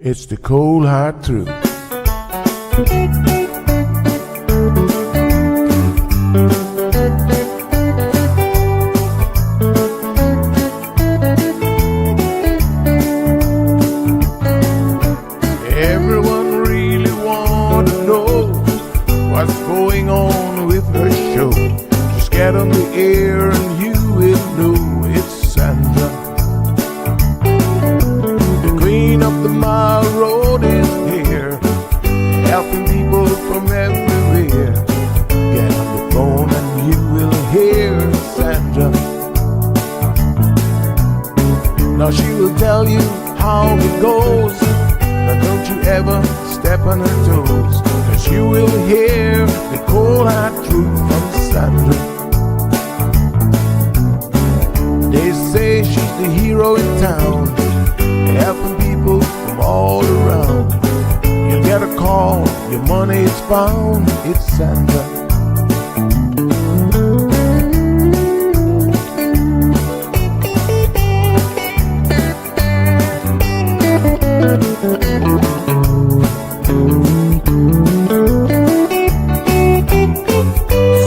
It's the cold hard truth. Everyone really want to know what's going on with her show. Just get on the air and you will know it's Sandra. The queen of the mile road is here, helping people from everywhere. Get on the phone and you will hear Sandra. Now she will tell you how it goes, but don't you ever step on her toes, 'cause you will hear the cold hard truth from Sandra. They say she's the hero in town, helping people from all around. You get a call, your money is found, it's Sandra.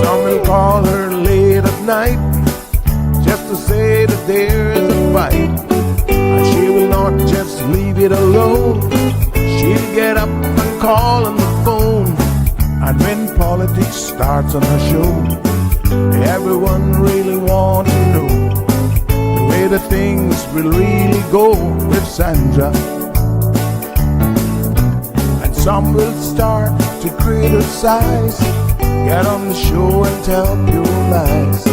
Some will call her late at night just to say that there is a fight, and she will not just leave it alone. She'll get up and call on the phone, and when politics starts on her show, everyone really wants to know the way the things will really go with Sandra. And some will start to criticize, get on the show and tell pure lies,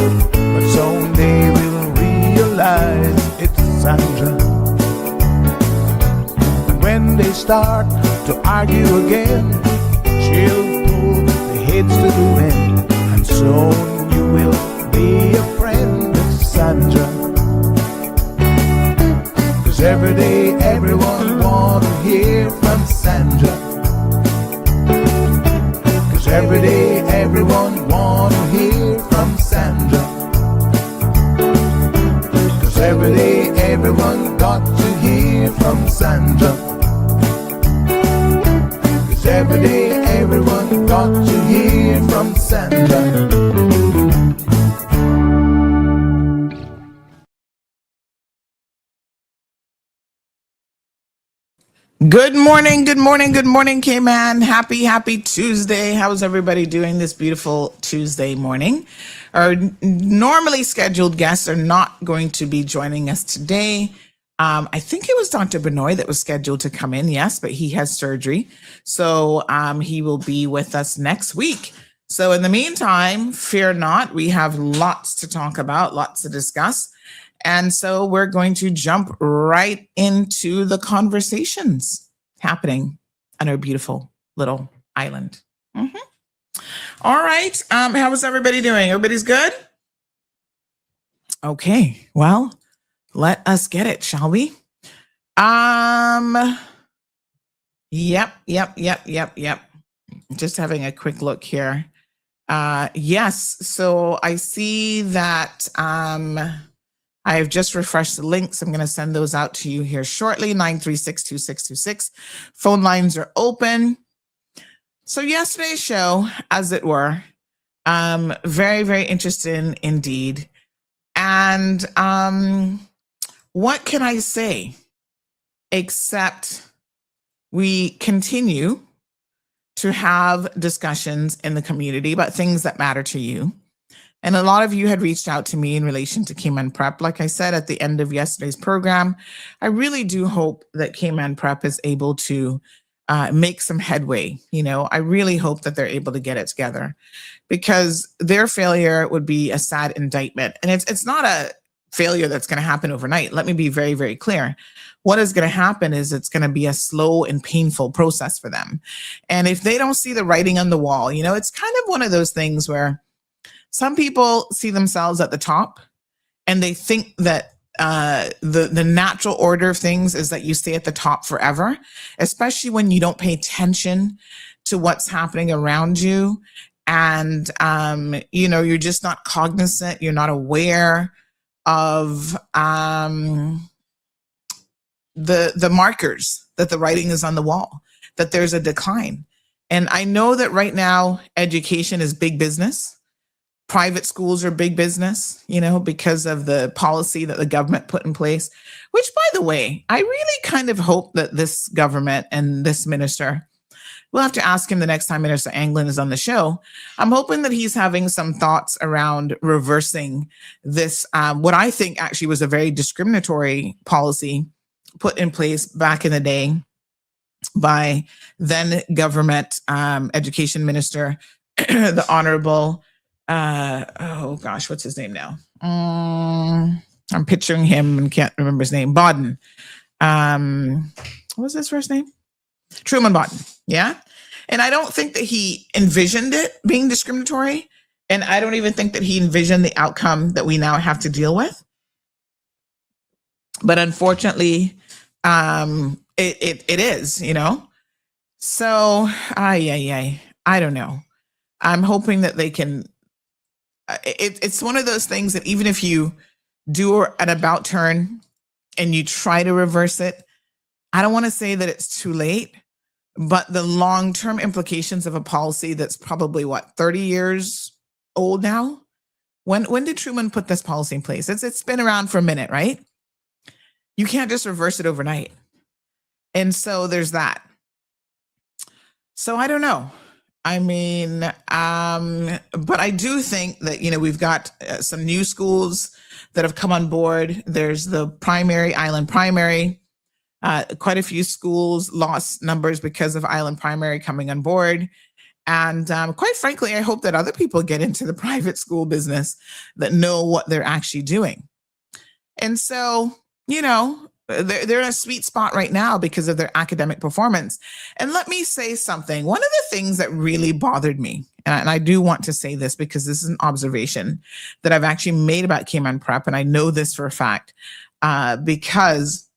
but someday we'll realize it's Sandra. And when they start to argue again, she'll pull the heads to the wind, and soon you will be a friend of Sandra. 'Cause every day everyone wants to hear from Sandra. 'Cause every day everyone wants to hear from Sandra. 'Cause every day everyone got to hear from Sandra. 'Cause every day everyone got to hear from Sandra. Good morning, good morning, good morning, Cayman. Happy Tuesday. How's everybody doing this beautiful Tuesday morning? Our normally scheduled guests are not going to be joining us today. I think it was Dr. Benoit that was scheduled to come in, yes, but he has surgery. So he will be with us next week. So in the meantime, fear not, we have lots to talk about, lots to discuss. And so we're going to jump right into the conversations happening on our beautiful little island. All right. How is everybody doing? Everybody's good? Okay. Well, let us get it, shall we? Yep. Just having a quick look here. Yes. So I see that I have just refreshed the links. I'm going to send those out to you here shortly. 936-2626. Phone lines are open. So yesterday's show, as it were, very, very interesting indeed. And what can I say except we continue to have discussions in the community about things that matter to you. And a lot of you had reached out to me in relation to Cayman Prep. Like I said at the end of yesterday's program, I really do hope that Cayman Prep is able to make some headway. You know, I really hope that they're able to get it together, because their failure would be a sad indictment. And it's not a failure that's going to happen overnight. Let me be very, very clear. What is going to happen is it's going to be a slow and painful process for them. And if they don't see the writing on the wall, you know, it's kind of one of those things where some people see themselves at the top and they think that the natural order of things is that you stay at the top forever, especially when you don't pay attention to what's happening around you. And, you know, you're just not cognizant. You're not aware of the markers that the writing is on the wall, that there's a decline. And I know that right now education is big business. Private schools are big business, because of the policy that the government put in place, which, by the way, I really kind of hope that this government and this minister, we'll have to ask him the next time Minister Anglin is on the show. I'm hoping that he's having some thoughts around reversing this, what I think actually was a very discriminatory policy put in place back in the day by then government education minister, the Honorable, what's his name now? I'm picturing him and can't remember his name. Bodden. What was his first name? Truman Bodden. Yeah. And I don't think that he envisioned it being discriminatory. And I don't even think that he envisioned the outcome that we now have to deal with. But unfortunately, it is, So, I don't know. I'm hoping that they can. It's one of those things that even if you do an about turn and you try to reverse it, I don't want to say that it's too late, but the long-term implications of a policy that's probably 30 years old now. When did Truman put this policy in place? It's been around for a minute, right? You can't just reverse it overnight. And so there's that. So I don't know. I mean, but I do think that, we've got some new schools that have come on board. There's the Island Primary. Quite a few schools lost numbers because of Island Primary coming on board. And quite frankly, I hope that other people get into the private school business that know what they're actually doing. And so, they're in a sweet spot right now because of their academic performance. And let me say something. One of the things that really bothered me, and I do want to say this because this is an observation that I've actually made about Cayman Prep, and I know this for a fact, because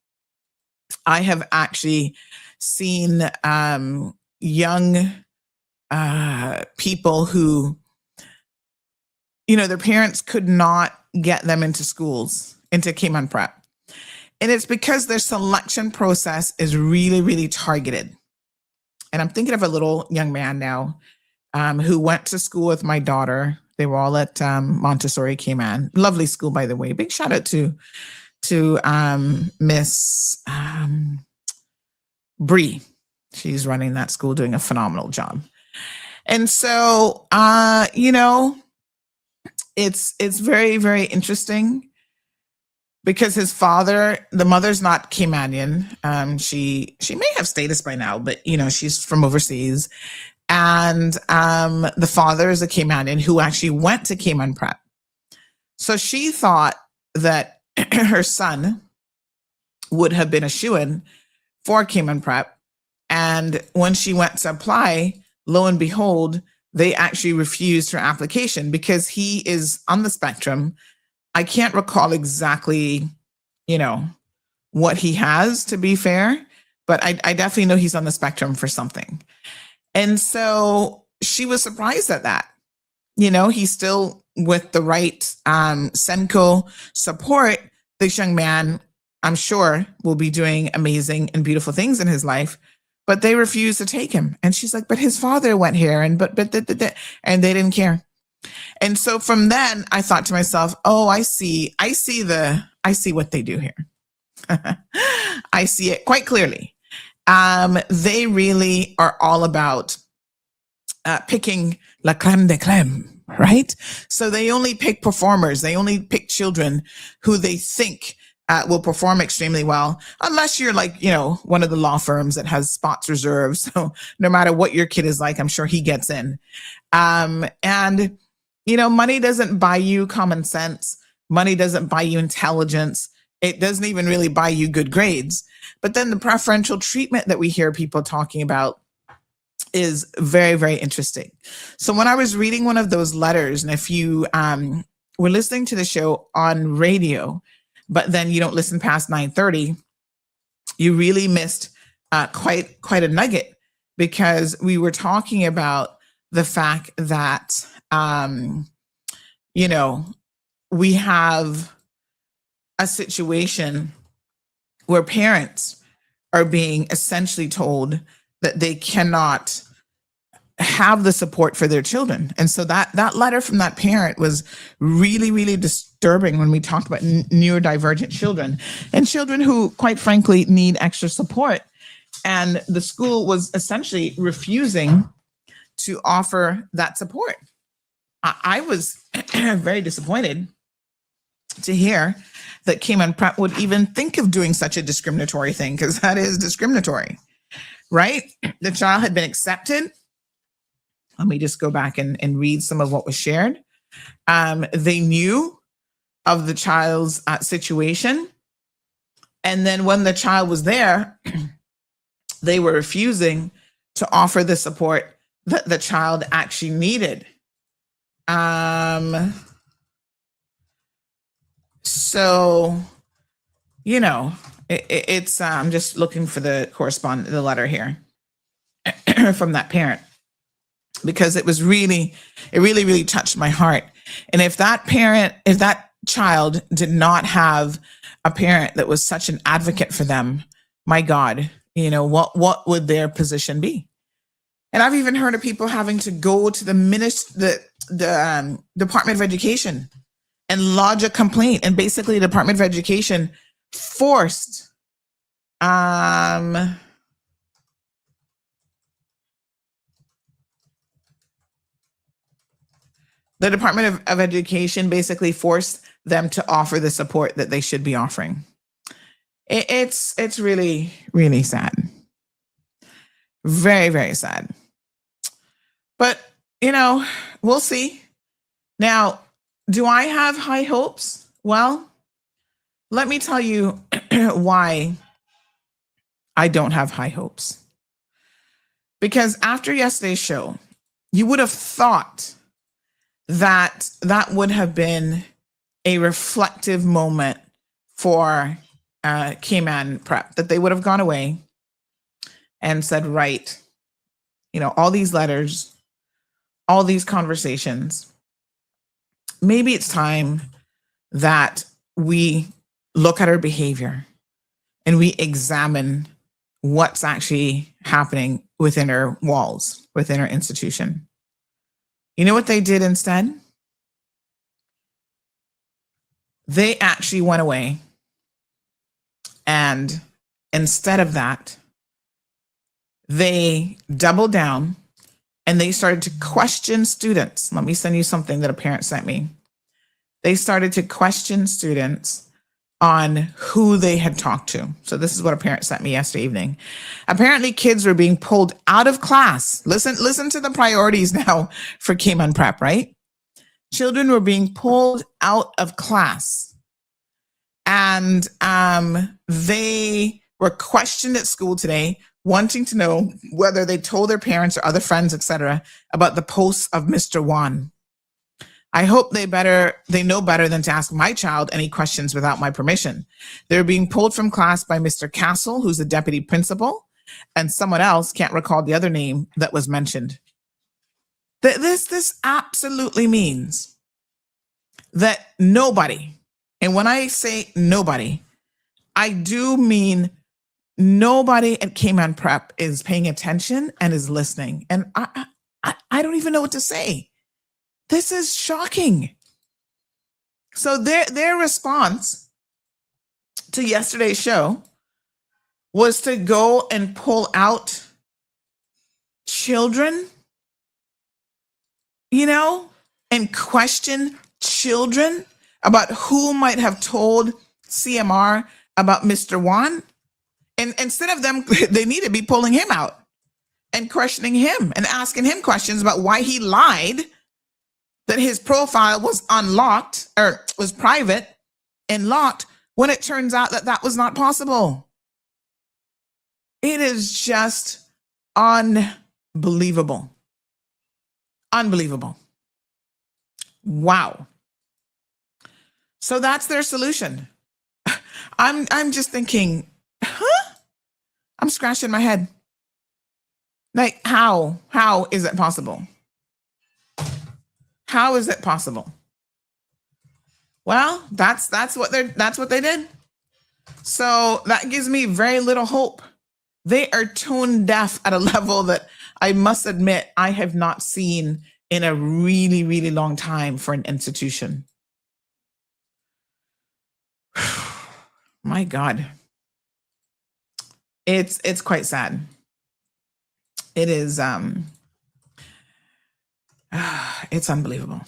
I have actually seen young people who, their parents could not get them into schools, into Cayman Prep. And it's because their selection process is really, really targeted. And I'm thinking of a little young man now who went to school with my daughter. They were all at Montessori Cayman. Lovely school, by the way. Big shout out to Miss Bree. She's running that school, doing a phenomenal job. And so, it's very, very interesting. Because his father, the mother's not Caymanian. She may have status by now, but she's from overseas. And the father is a Caymanian who actually went to Cayman Prep. So she thought that her son would have been a shoo-in for Cayman Prep. And when she went to apply, lo and behold, they actually refused her application because he is on the spectrum. I can't recall exactly, what he has, to be fair, but I definitely know he's on the spectrum for something. And so she was surprised at that. He's still with the right Senko support. This young man, I'm sure, will be doing amazing and beautiful things in his life, but they refused to take him. And she's like, but his father went here and and they didn't care. And so from then I thought to myself, oh, I see what they do here. I see it quite clearly. They really are all about picking la crème de crème, right? So they only pick performers. They only pick children who they think will perform extremely well, unless you're like, one of the law firms that has spots reserved. So no matter what your kid is like, I'm sure he gets in. And money doesn't buy you common sense. Money doesn't buy you intelligence. It doesn't even really buy you good grades. But then the preferential treatment that we hear people talking about is very, very interesting. So when I was reading one of those letters, and if you were listening to the show on radio, but then you don't listen past 9:30, you really missed quite a nugget, because we were talking about the fact that we have a situation where parents are being essentially told that they cannot have the support for their children. And so that letter from that parent was really, really disturbing when we talked about neurodivergent children and children who, quite frankly, need extra support. And the school was essentially refusing to offer that support. I was very disappointed to hear that Cayman Prep would even think of doing such a discriminatory thing, because that is discriminatory, right? The child had been accepted. Let me just go back and read some of what was shared. They knew of the child's situation. And then when the child was there, they were refusing to offer the support that the child actually needed. So, you know, it's, I'm just looking for the letter here from that parent, because it really, really touched my heart. And if that child did not have a parent that was such an advocate for them, my God, you know, what would their position be? And I've even heard of people having to go to the Department of Education and lodge a complaint. And basically, the Department of Education forced the Department of Education basically forced them to offer the support that they should be offering. It's really, really sad. Very, very sad. But, you know, we'll see. Now, do I have high hopes? Well, let me tell you why I don't have high hopes. Because after yesterday's show, you would have thought that would have been a reflective moment for Cayman Prep, that they would have gone away and said, right, you know, all these letters, all these conversations, maybe it's time that we look at our behavior and we examine what's actually happening within our walls, within our institution. You know what they did instead? They actually went away, and instead of that, they doubled down and they started to question students. Let me send you something that a parent sent me. They started to question students on who they had talked to. So this is what a parent sent me yesterday evening. Apparently, kids were being pulled out of class. Listen to the priorities now for Cayman Prep, right? Children were being pulled out of class, and they were questioned at school today, wanting to know whether they told their parents or other friends, etc., about the posts of Mr. Wan. I hope they know better than to ask my child any questions without my permission. They're being pulled from class by Mr. Castle, who's the deputy principal, and someone else, can't recall the other name that was mentioned. This absolutely means that nobody, and when I say nobody, I do mean nobody at Cayman Prep is paying attention and is listening. And I don't even know what to say. This is shocking. So their response to yesterday's show was to go and pull out children, you know, and question children about who might have told CMR about Mr. Wan. And instead of them, they need to be pulling him out and questioning him and asking him questions about why he lied, that his profile was unlocked or was private and locked, when it turns out that was not possible. It is just unbelievable. Unbelievable. Wow. So that's their solution. I'm just thinking, I'm scratching my head. Like, how is it possible? How is it possible? Well, that's what they did. So that gives me very little hope They are tone deaf at a level that I must admit I have not seen in a really, really long time for an institution. My God. It's quite sad. It is it's unbelievable.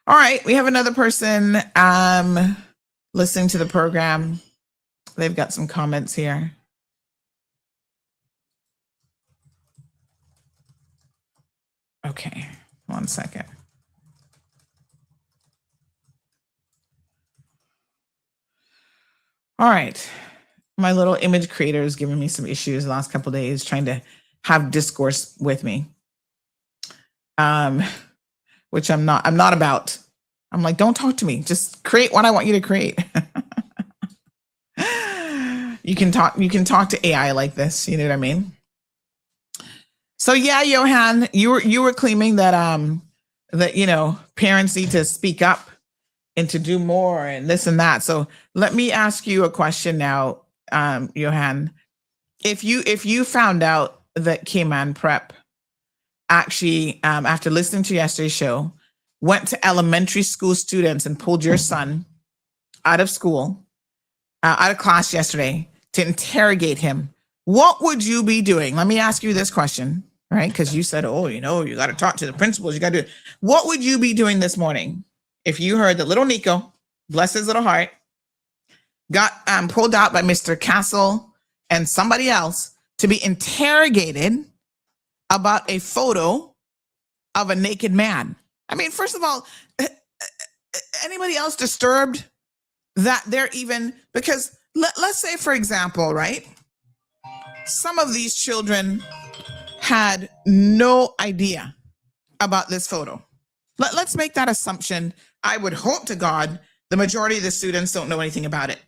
All right, we have another person listening to the program. They've got some comments here. Okay, 1 second. All right. My little image creator is giving me some issues the last couple of days trying to have discourse with me. Which I'm not about. I'm like, don't talk to me. Just create what I want you to create. You can talk to AI like this, you know what I mean? So yeah, Johan, you were claiming that that parents need to speak up and to do more and this and that. So let me ask you a question now, Johan. If you found out that Cayman Prep actually, after listening to yesterday's show, went to elementary school students and pulled your son out of school, out of class yesterday to interrogate him, what would you be doing? Let me ask you this question, right? Because you said, oh, you got to talk to the principals. You got to do it. What would you be doing this morning if you heard that little Nico, bless his little heart, got pulled out by Mr. Castle and somebody else to be interrogated about a photo of a naked man? I mean, first of all, anybody else disturbed that they're even, because let's say, for example, right, some of these children had no idea about this photo. Let's make that assumption. I would hope to God the majority of the students don't know anything about it.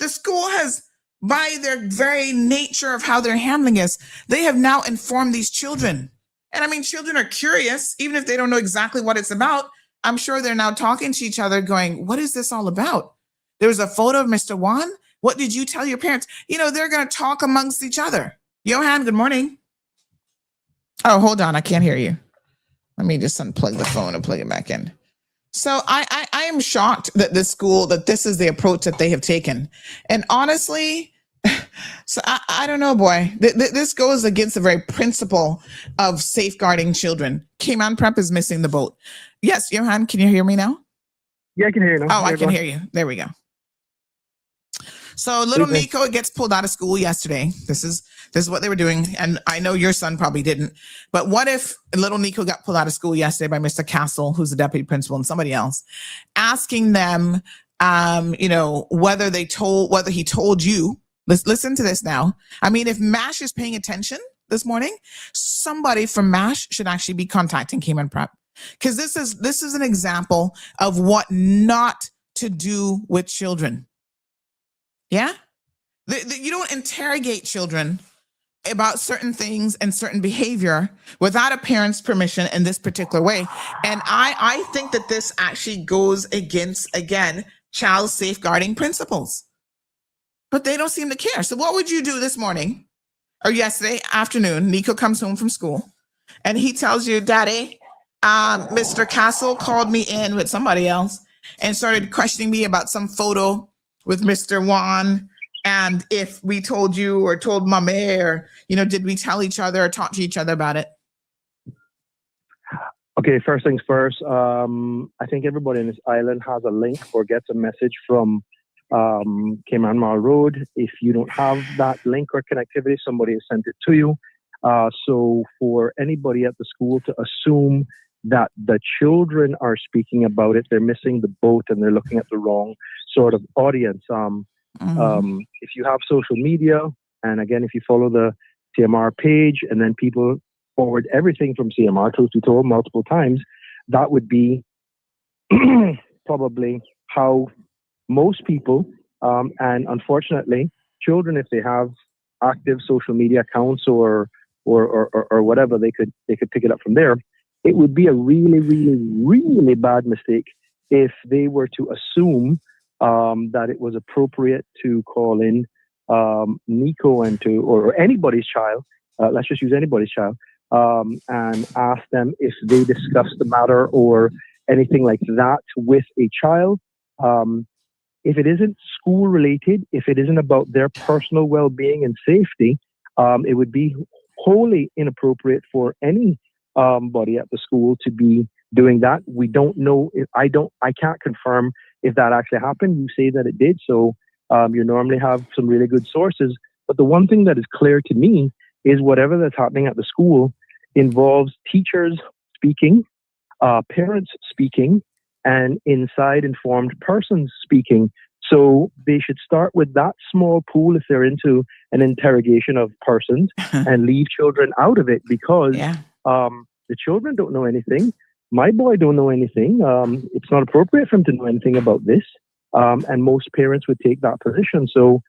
The school has, by their very nature of how they're handling this, they have now informed these children. And I mean, children are curious, even if they don't know exactly what it's about. I'm sure they're now talking to each other going, what is this all about? There was a photo of Mr. Juan. What did you tell your parents? They're going to talk amongst each other. Johan, good morning. Oh, hold on. I can't hear you. Let me just unplug the phone and plug it back in. So I am shocked that this is the approach that they have taken. And honestly, so I don't know, boy. This goes against the very principle of safeguarding children. Cayman Prep is missing the boat. Yes, Johan, can you hear me now? Yeah, I can hear you now. Oh, I can hear you. There we go. So little Nico gets pulled out of school yesterday. This is what they were doing. And I know your son probably didn't. But what if little Nico got pulled out of school yesterday by Mr. Castle, who's the deputy principal, and somebody else, asking them, whether he told you. Listen to this now. I mean, if MASH is paying attention this morning, somebody from MASH should actually be contacting Cayman Prep, because this is an example of what not to do with children. Yeah? You don't interrogate children about certain things and certain behavior without a parent's permission in this particular way. And I think that this actually goes against, again, child safeguarding principles. But they don't seem to care. So what would you do this morning or yesterday afternoon? Nico comes home from school and he tells you, Daddy, Mr. Castle called me in with somebody else and started questioning me about some photo with Mr. Juan, and if we told you or told Mommy, or did we tell each other or talk to each other about it? Okay, first things first. I think everybody in this island has a link or gets a message from Cayman Mall Road. If you don't have that link or connectivity, somebody has sent it to you. So for anybody at the school to assume that the children are speaking about it, they're missing the boat and they're looking at the wrong sort of audience. If you have social media, and again, if you follow the CMR page and then people forward everything from CMR, truth be told, multiple times, that would be probably how most people, and unfortunately, children, if they have active social media accounts or whatever, they could pick it up from there. It would be a really, really, really bad mistake if they were to assume that it was appropriate to call in Nico or anybody's child, let's just use anybody's child, and ask them if they discussed the matter or anything like that with a child. If it isn't school related, if it isn't about their personal well-being and safety, it would be wholly inappropriate for any body at the school to be doing that. We don't know. I can't confirm if that actually happened. You say that it did, so you normally have some really good sources. But the one thing that is clear to me is whatever that's happening at the school involves teachers speaking, parents speaking, and inside informed persons speaking. So they should start with that small pool if they're into an interrogation of persons and leave children out of it, because the children don't know anything. My boy don't know anything. It's not appropriate for him to know anything about this. And most parents would take that position. So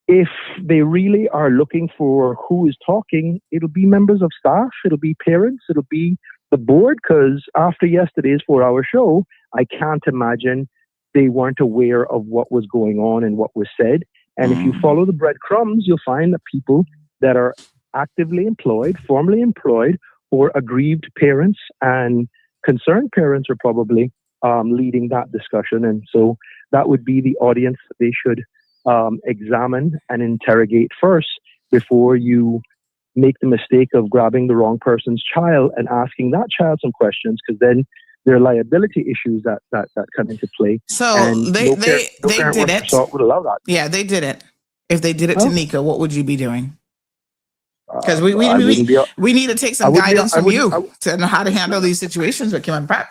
if they really are looking for who is talking, it'll be members of staff, it'll be parents, it'll be the board, because after yesterday's 4-hour show, I can't imagine they weren't aware of what was going on and what was said. And if you follow the breadcrumbs, you'll find that people that are actively employed, formally employed, or aggrieved parents and concerned parents are probably leading that discussion. And so that would be the audience that they should examine and interrogate first before you make the mistake of grabbing the wrong person's child and asking that child some questions, because then there are liability issues that come into play. So and they did it. Would allow that. Yeah, they did it. If they did it to Nico, what would you be doing? Because we need to take some guidance from you to know how to handle these situations with Cayman Prep.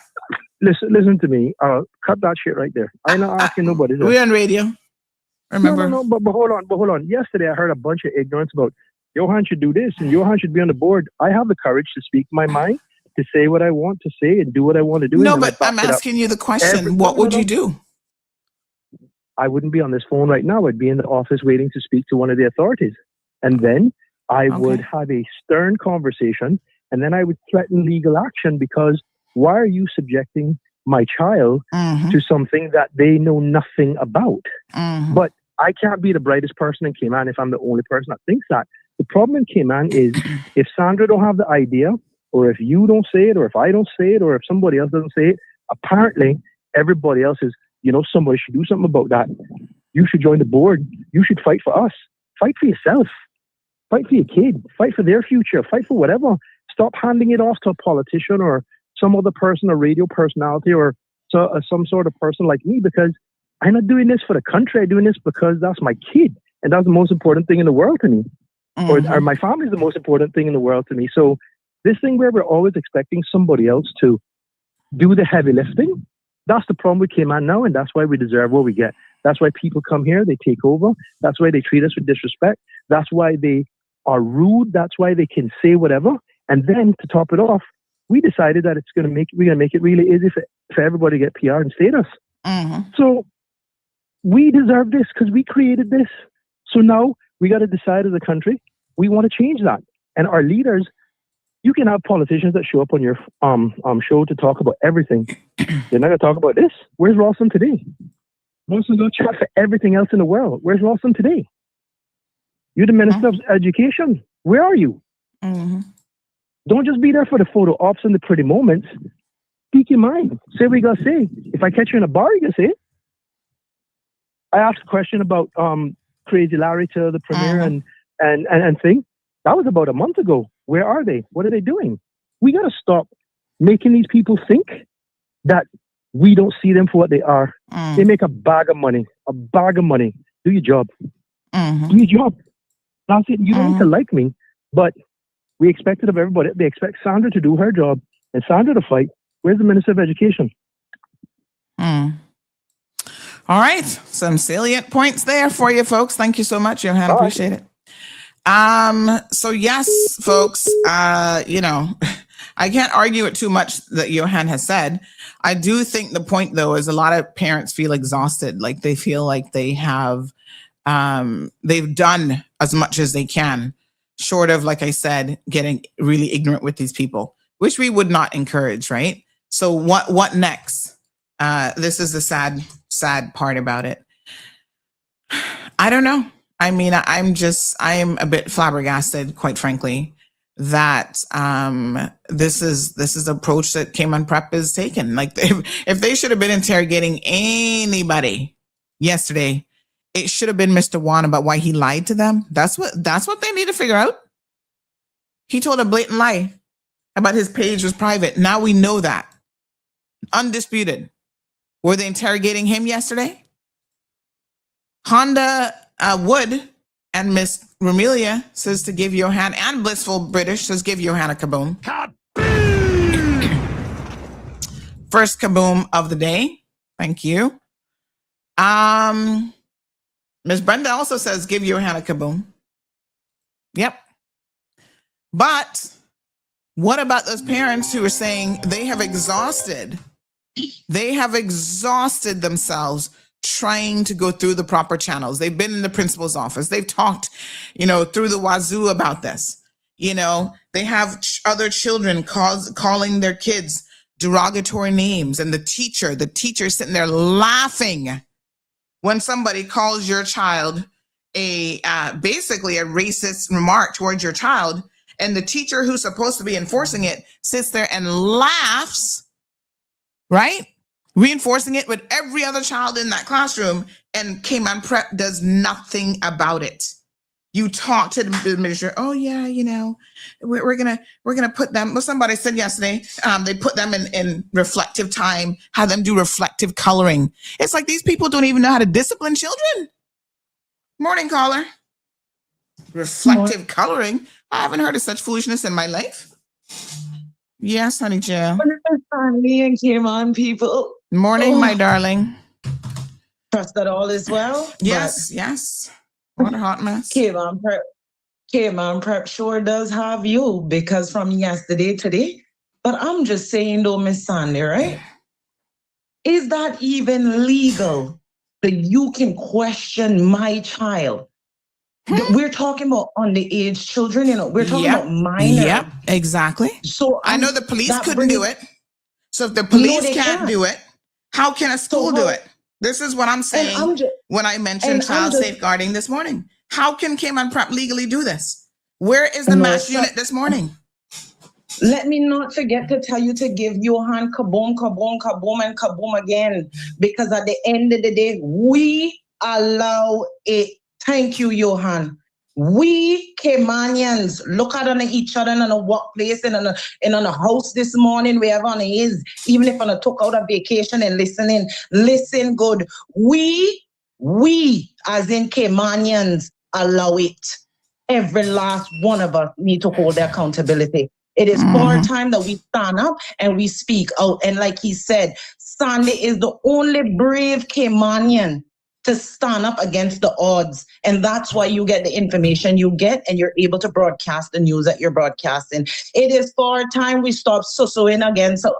Listen to me. Cut that shit right there. I'm not asking nobody. We're on radio. Remember? No, but hold on. Yesterday I heard a bunch of ignorance about Johan should do this and Johan should be on the board. I have the courage to speak my mind, to say what I want to say and do what I want to do. No, but I'm asking you the question. What would you do? I wouldn't be on this phone right now. I'd be in the office waiting to speak to one of the authorities. And then I would have a stern conversation, and then I would threaten legal action, because why are you subjecting my child to something that they know nothing about? But I can't be the brightest person in Cayman if I'm the only person that thinks that. The problem in Cayman is if Sandra don't have the idea, or if you don't say it, or if I don't say it, or if somebody else doesn't say it, apparently everybody else is, somebody should do something about that. You should join the board. You should fight for us. Fight for yourself. Fight for your kid. Fight for their future. Fight for whatever. Stop handing it off to a politician or some other person, a radio personality, or some sort of person like me, because I'm not doing this for the country. I'm doing this because that's my kid. And that's the most important thing in the world to me. Or my family is the most important thing in the world to me. So this thing where we're always expecting somebody else to do the heavy lifting, that's the problem with Cayman now, and that's why we deserve what we get. That's why people come here, they take over. That's why they treat us with disrespect. That's why they are rude. That's why they can say whatever. And then to top it off, we decided that we're gonna make it really easy for everybody to get PR and status. So we deserve this because we created this. So now we got to decide as a country, we want to change that. And our leaders, you can have politicians that show up on your show to talk about everything. They're not going to talk about this. Where's Rawson today? Rawson's going to chat for everything else in the world. Where's Rawson today? You're the Minister of Education. Where are you? Don't just be there for the photo ops and the pretty moments. Speak your mind. Say what you got to say. If I catch you in a bar, you can say it. I asked a question about Crazy Larry to the premier and thing. That was about a month ago. Where are they? What are they doing? We got to stop making these people think that we don't see them for what they are. They make a bag of money. Do your job. Do your job. That's it. You don't need to like me, but we expect it of everybody. They expect Sandra to do her job and Sandra to fight. Where's the Minister of Education? All right. Some salient points there for you folks. Thank you so much, Johan. Appreciate it. So yes, folks, I can't argue it too much that Johan has said. I do think the point though is a lot of parents feel exhausted. Like they feel like they have, they've done as much as they can, short of, like I said, getting really ignorant with these people, which we would not encourage, right? So what next? This is the sad part about it. I don't know. I mean, I'm a bit flabbergasted, quite frankly, that this is the approach that Cayman Prep is taking. Like, if they should have been interrogating anybody yesterday, it should have been Mr. Wan about why he lied to them. That's what they need to figure out. He told a blatant lie about his page was private. Now we know that. Undisputed. Were they interrogating him yesterday? Honda Wood and Miss Romelia says to give your hand, and Blissful British says give your hand a kaboom. First kaboom of the day. Thank you. Miss Brenda also says give your hand a kaboom. Yep. But what about those parents who are saying they have exhausted themselves trying to go through the proper channels? They've been in the principal's office. They've talked, through the wazoo about this. They have other children calling their kids derogatory names, and the teacher sitting there laughing when somebody calls your child basically a racist remark towards your child, and the teacher who's supposed to be enforcing it sits there and laughs, right? Reinforcing it with every other child in that classroom, and Cayman Prep does nothing about it. You talk to the administrator. Oh yeah, we're gonna put them. Well, somebody said yesterday, they put them in reflective time, have them do reflective coloring. It's like these people don't even know how to discipline children. Morning, caller. Reflective coloring. I haven't heard of such foolishness in my life. Yes, honey Jill. Family and Cayman people. Morning, my darling. Trust that all is well. Yes. What a hot mess. Cayman Prep sure does have you, because from yesterday to today. But I'm just saying though, Miss Sandy, right? Is that even legal that you can question my child? We're talking about underage children, we're talking about minors. Yep, exactly. So I know the police couldn't do it. So if the police can't do it, how can a school do it? This is what I'm saying when I mentioned child safeguarding this morning. How can Cayman Prep legally do this? Where is the mass unit this morning? Let me not forget to tell you to give Johan kaboom, kaboom, kaboom, and kaboom again. Because at the end of the day, we allow it. Thank you, Johan. We Caymanians look at each other in a workplace and in a house this morning, wherever it is, even if I took out a vacation and listen good. We as in Caymanians allow it. Every last one of us need to hold the accountability. It is for time that we stand up and we speak out. And like he said, Sandy is the only brave Caymanian to stand up against the odds. And that's why you get the information you get, and you're able to broadcast the news that you're broadcasting. It is for time we stop sussing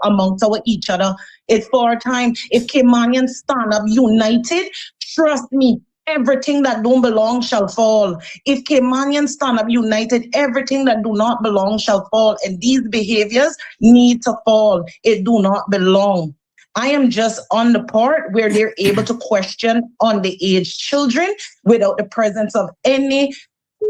amongst each other. It's for time. If Caymanians stand up united, trust me, everything that don't belong shall fall. If Caymanians stand up united, everything that do not belong shall fall. And these behaviors need to fall. It do not belong. I am just on the part where they're able to question underage children without the presence of any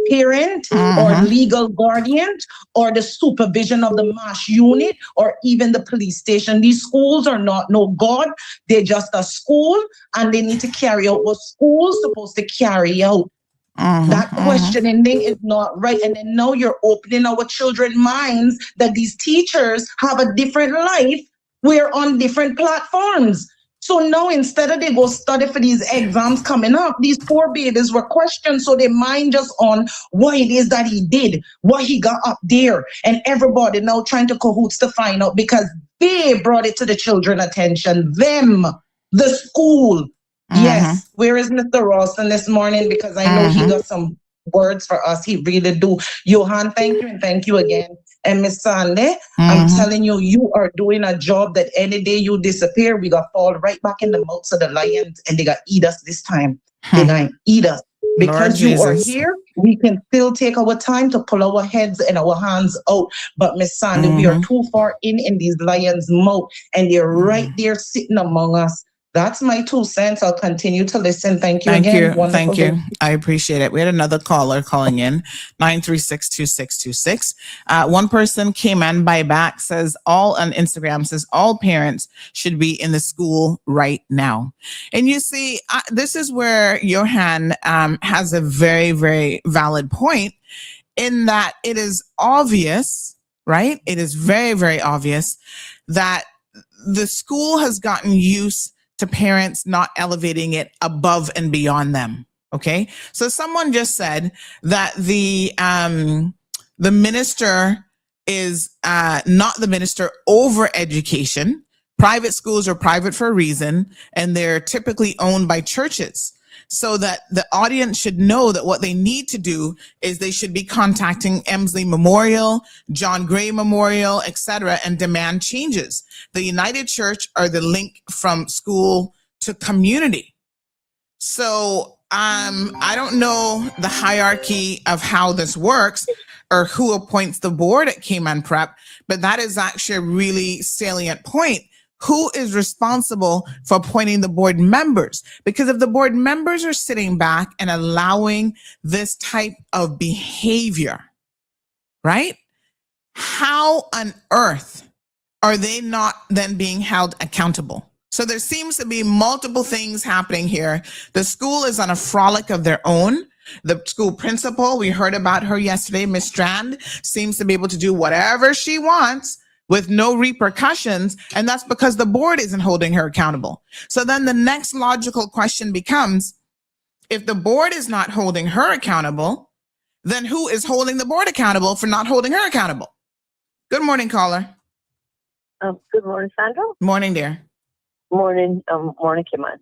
parent or legal guardian or the supervision of the MASH unit or even the police station. These schools are not no God. They're just a school, and they need to carry out what school's supposed to carry out. That questioning thing is not right. And then now you're opening our children's minds that these teachers have a different life. We're on different platforms. So now instead of they go study for these exams coming up, these poor babies were questioned. So their mind just on what it is that he did, what he got up there. And everybody now trying to cahoots to find out because they brought it to the children's attention. Them, the school. Yes. Where is Mr. Rawson this morning? Because I know he got some words for us. He really do. Johan, thank you, and thank you again. And Miss Sandy, I'm telling you, you are doing a job that any day you disappear, we got fall right back in the mouths of the lions, and they got eat us this time. They gonna eat us. Because you are here, we can still take our time to pull our heads and our hands out. But Miss Sandy, we are too far in these lions' mouth, and they're right there sitting among us. That's my 2 cents. I'll continue to listen. Thank you Thank again. you. Wonderful Thank you. day. I appreciate it. We had another caller calling in, 936-2626. One person came in by back, says all on Instagram, says all parents should be in the school right now. And you see, this is where Johan has a very, very valid point in that it is obvious, right? It is very, very obvious that the school has gotten used to parents not elevating it above and beyond them. Okay. So someone just said that the minister is not the minister over education. Private schools are private for a reason, and they're typically owned by churches. So that the audience should know that what they need to do is they should be contacting Emsley Memorial, John Gray Memorial, etc., and demand changes. The United Church are the link from school to community. So I don't know the hierarchy of how this works or who appoints the board at Cayman Prep, but that is actually a really salient point. Who is responsible for appointing the board members? Because if the board members are sitting back and allowing this type of behavior, right? How on earth are they not then being held accountable? So there seems to be multiple things happening here. The school is on a frolic of their own. The school principal, we heard about her yesterday, Miss Strand, seems to be able to do whatever she wants with no repercussions, and that's because the board isn't holding her accountable. So then the next logical question becomes, if the board is not holding her accountable, then who is holding the board accountable for not holding her accountable? Good morning, caller. Good morning, Sandra. Morning, dear. Morning, Cayman.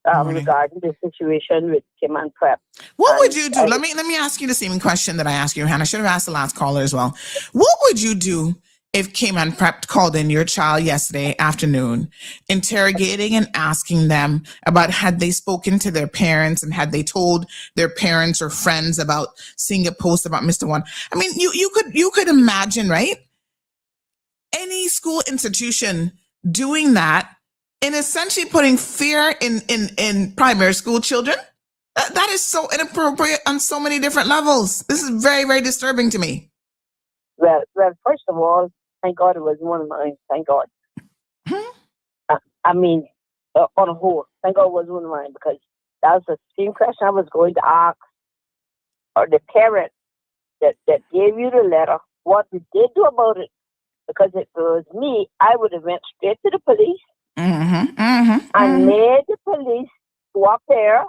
Morning. Regarding the situation with Cayman Prep. What would you do? Let me ask you the same question that I asked you, Hannah. I should have asked the last caller as well. What would you do if Cayman Prep called in your child yesterday afternoon, interrogating and asking them about had they spoken to their parents and had they told their parents or friends about seeing a post about Mr. One? I mean, you could imagine, right? Any school institution doing that and essentially putting fear in primary school children. That is so inappropriate on so many different levels. This is very, very disturbing to me. Well, first of all, thank God it was one of mine. Thank God. I mean, on a whole, thank God it was one of mine, because that was the same question I was going to ask, or the parent that gave you the letter, what did they do about it? Because if it was me, I would have went straight to the police and made the police go up there.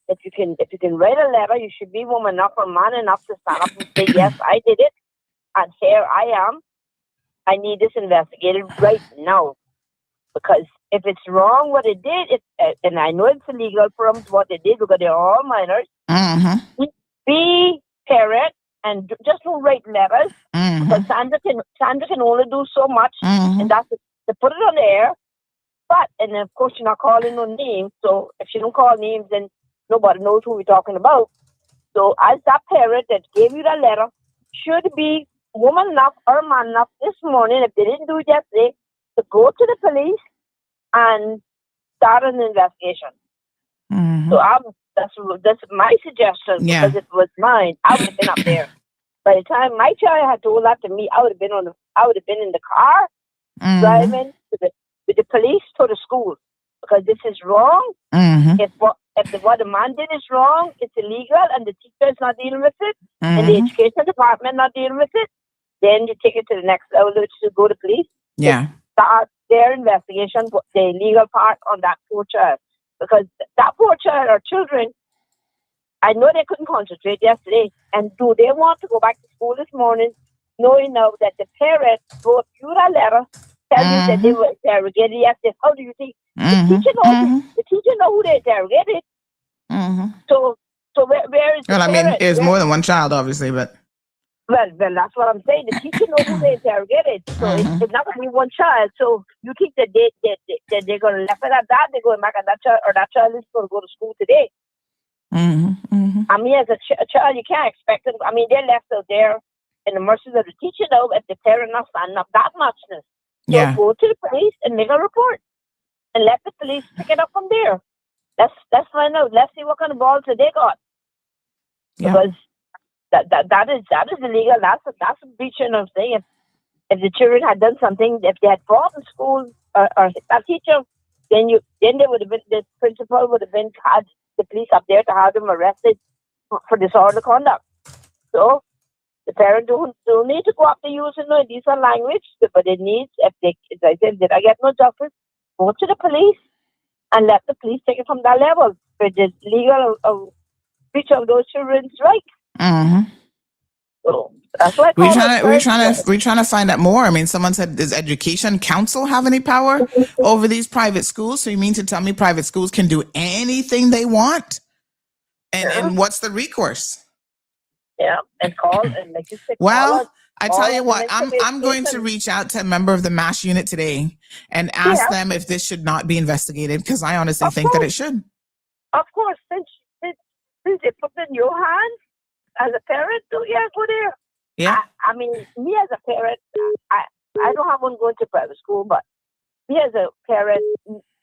If you can write a letter, you should be woman enough or man enough to stand up and say, yes, I did it, and here I am. I need this investigated right now. Because if it's wrong what it did, and I know it's illegal for them what they did because they're all minors, be parent and just don't write letters. Because Sandra can only do so much, and that's to put it on the air. But, and of course, you're not calling no names. So if you don't call names, then nobody knows who we're talking about. So as that parent that gave you that letter should be woman enough or man enough this morning, if they didn't do it yesterday, to go to the police and start an investigation. So that's my suggestion, because if it was mine, I would have been up there. By the time my child had told that to me, I would have been in the car driving with the police to the school, because this is wrong. If what the man did is wrong, it's illegal, and the teacher is not dealing with it, and the education department not dealing with it, then you take it to the next level, which is to go to police. Yeah. Start their investigation, the legal part on that poor child, because that poor child or children, I know they couldn't concentrate yesterday, and do they want to go back to school this morning, knowing now that the parents wrote you that letter, tell you that they were interrogated yesterday? How do you think the teacher know who they interrogated? So where is the parent? Well, I mean, it's more than one child, obviously, but well, that's what I'm saying. The teacher know who they interrogated, so it's not going to be one child. So you think that they're going to left it at that? They're going back at that child, or that child is going to go to school today? I mean, as a child, you can't expect them. I mean, they're left out there in the mercies of the teacher now, if the parent not standing up that muchness. So go to the police and make a report. and let the police pick it up from there. Let's find out. Let's see what kind of balls that they got. Yeah. Because that is illegal. That's a breaching of saying if the children had done something, if they had fought in school or a teacher, then they would have been, the principal would have been had the police up there to have them arrested for disorderly conduct. So the parent don't need to go up to using no decent language, but they need, if I said, did I get no justice, go to the police and let the police take it from that level. For the legal breach of those children's rights. Mm-hmm. So that's why We're trying to find out more. I mean, someone said, does Education Council have any power over these private schools? So you mean to tell me private schools can do anything they want? And what's the recourse? Yeah, and call and like you said. Well, I tell you what, I'm going to reach out to a member of the MASH unit today and ask them if this should not be investigated, because I honestly think that it should. Of course, since they put it in your hands as a parent, so yeah, go there. Yeah. I mean, me as a parent, I don't have one going to private school, but me as a parent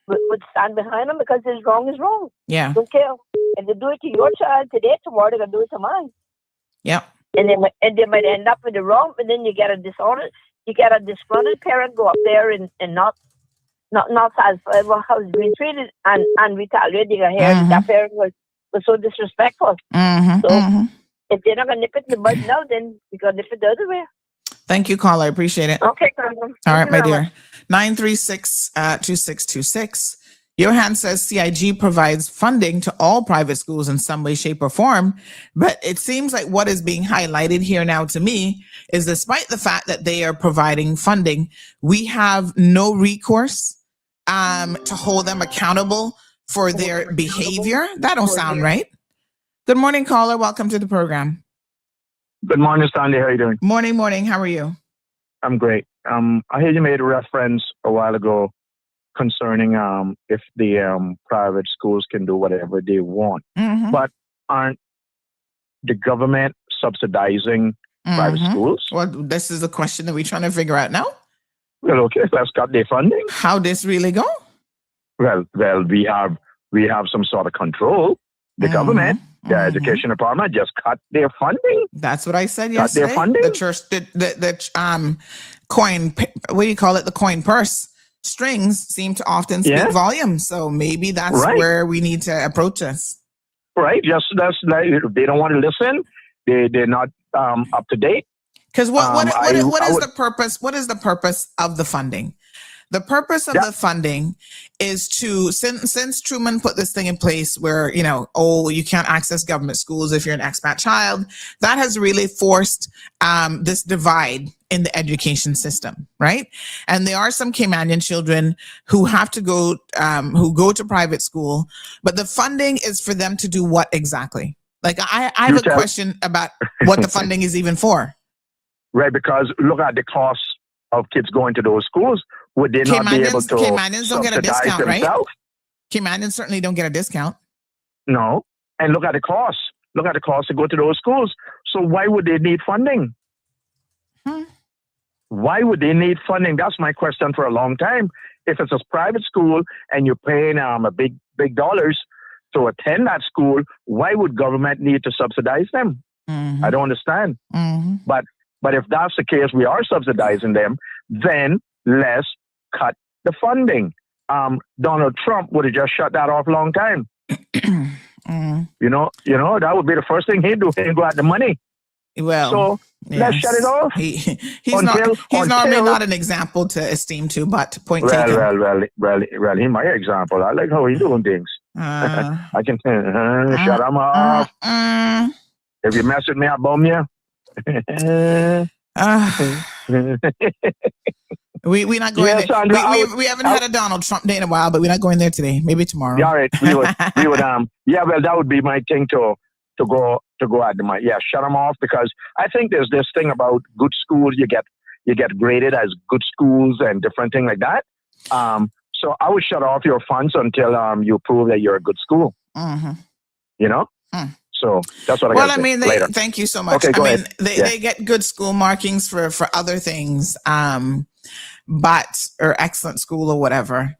would stand behind them, because it's wrong is wrong. Yeah. Don't care. If they do it to your child today, tomorrow they're gonna do it to mine. Yeah. And they might end up with the wrong, and then you get a disgruntled parent go up there and not satisfied with how he's being treated and retaliating ahead. That parent was so disrespectful. So if they're not gonna nip it in the bud now, then we gotta nip it the other way. Thank you, caller. I appreciate it. Okay, Carmen. All right, my dear. 936-2626. Johan says CIG provides funding to all private schools in some way, shape, or form. But it seems like what is being highlighted here now to me is, despite the fact that they are providing funding, we have no recourse to hold them accountable for their behavior. That don't sound right. Good morning, caller. Welcome to the program. Good morning, Sandy. How are you doing? Morning. How are you? I'm great. I heard you made a reference a while ago concerning if the private schools can do whatever they want. But aren't the government subsidizing private schools? Well, this is a question that we're trying to figure out now. Well, okay, let's cut their funding. How this really go? Well, we have some sort of control. The government, the education department, just cut their funding. That's what I said cut yesterday. Their funding. The church, the coin, what do you call it? The coin purse strings seem to often speak volumes. So maybe that's where we need to approach this. Right. Just that's like, they don't want to listen. They're not up to date. Because what is the purpose? What is the purpose of the funding? The purpose of the funding is to, since Truman put this thing in place where, you can't access government schools if you're an expat child, that has really forced this divide in the education system, right? And there are some Caymanian children who have to go, who go to private school, but the funding is for them to do what exactly? Like, I have a question about what the funding is even for. Right, because look at the cost of kids going to those schools. Would they not be able to Caymanians don't get a discount, themselves? Right? Caymanians certainly don't get a discount. No. And look at the cost. Look at the cost to go to those schools. So why would they need funding? Why would they need funding? That's my question for a long time. If it's a private school and you're paying a big dollars to attend that school, why would government need to subsidize them? I don't understand. But if that's the case, we are subsidizing them, then let's cut the funding. Donald Trump would have just shut that off a long time. You know, that would be the first thing he'd do. He'd go out the money. Well, so let's shut it off. He's normally not an example to esteem to, but point taken. Well, he's my example. I like how he's doing things. I can shut him off. If you mess with me, I bomb you. We're not going there. Sandra, we haven't had a Donald Trump day in a while, but we're not going there today. Maybe tomorrow. Yeah, all right. We would well, that would be my thing to go at them. Yeah, shut them off, because I think there's this thing about good schools. You get graded as good schools and different thing like that. So I would shut off your funds until you prove that you're a good school. You know? So that's what I got to say later. Thank you so much. Okay, they get good school markings for other things, but or excellent school or whatever.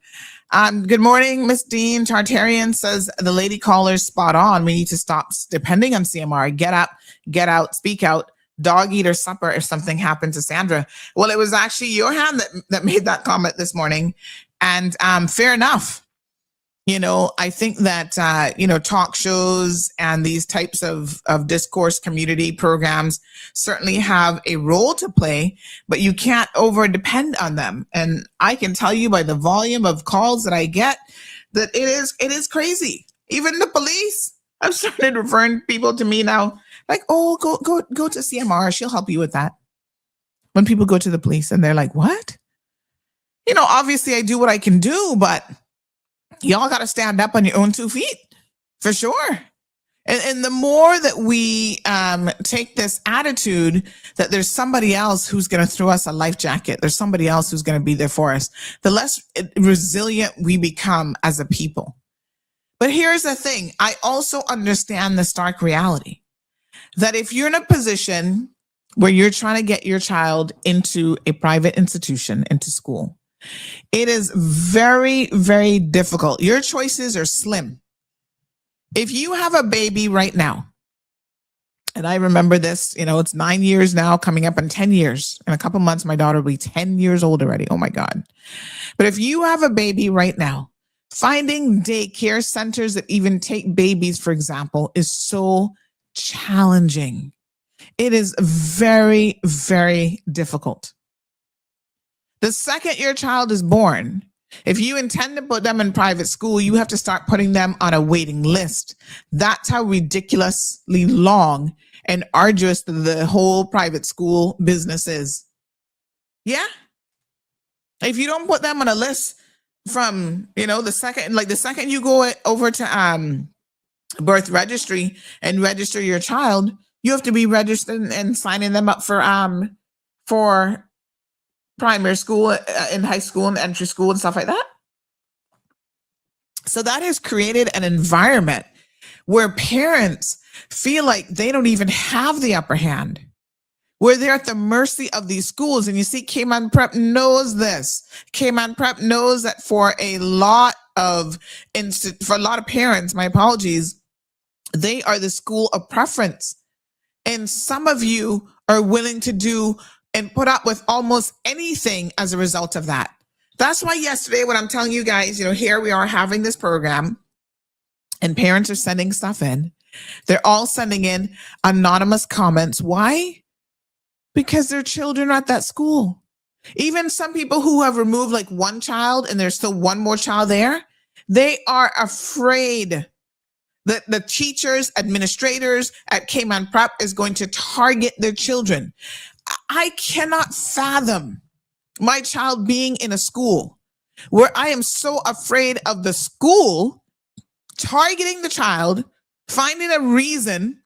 Good morning, Miss Dean. Tartarian says the lady caller's spot on. We need to stop depending on CMR. Get up, get out, speak out. Dog eat or supper if something happened to Sandra. Well, it was actually your hand that made that comment this morning. And fair enough. You know, I think that, talk shows and these types of discourse community programs certainly have a role to play, but you can't over depend on them. And I can tell you by the volume of calls that I get that it is crazy. Even the police have started referring people to me now, like, oh, go to CMR. She'll help you with that. When people go to the police and they're like, what? You know, obviously I do what I can do, but y'all got to stand up on your own 2 feet for sure. And the more that we take this attitude that there's somebody else who's going to throw us a life jacket, there's somebody else who's going to be there for us, the less resilient we become as a people. But here's the thing. I also understand the stark reality that if you're in a position where you're trying to get your child into a private institution, into school, it is very, very difficult. Your choices are slim. If you have a baby right now, and I remember this, you know, it's 9 years now, coming up in 10 years. In a couple months, my daughter will be 10 years old already. Oh my God. But if you have a baby right now, finding daycare centers that even take babies, for example, is so challenging. It is very, very difficult. The second your child is born, if you intend to put them in private school, you have to start putting them on a waiting list. That's how ridiculously long and arduous the whole private school business is. Yeah. If you don't put them on a list from, the second you go over to birth registry and register your child, you have to be registered and signing them up for primary school and high school and entry school and stuff like that. So that has created an environment where parents feel like they don't even have the upper hand, where they're at the mercy of these schools. And you see, Cayman Prep knows this. Cayman Prep knows that for a lot of parents, my apologies, they are the school of preference. And some of you are willing to do and put up with almost anything as a result of that. That's why yesterday, when I'm telling you guys, here we are having this program and parents are sending stuff in. They're all sending in anonymous comments. Why? Because their children are at that school. Even some people who have removed like one child and there's still one more child there, they are afraid that the teachers, administrators at Cayman Prep is going to target their children. I cannot fathom my child being in a school where I am so afraid of the school targeting the child, finding a reason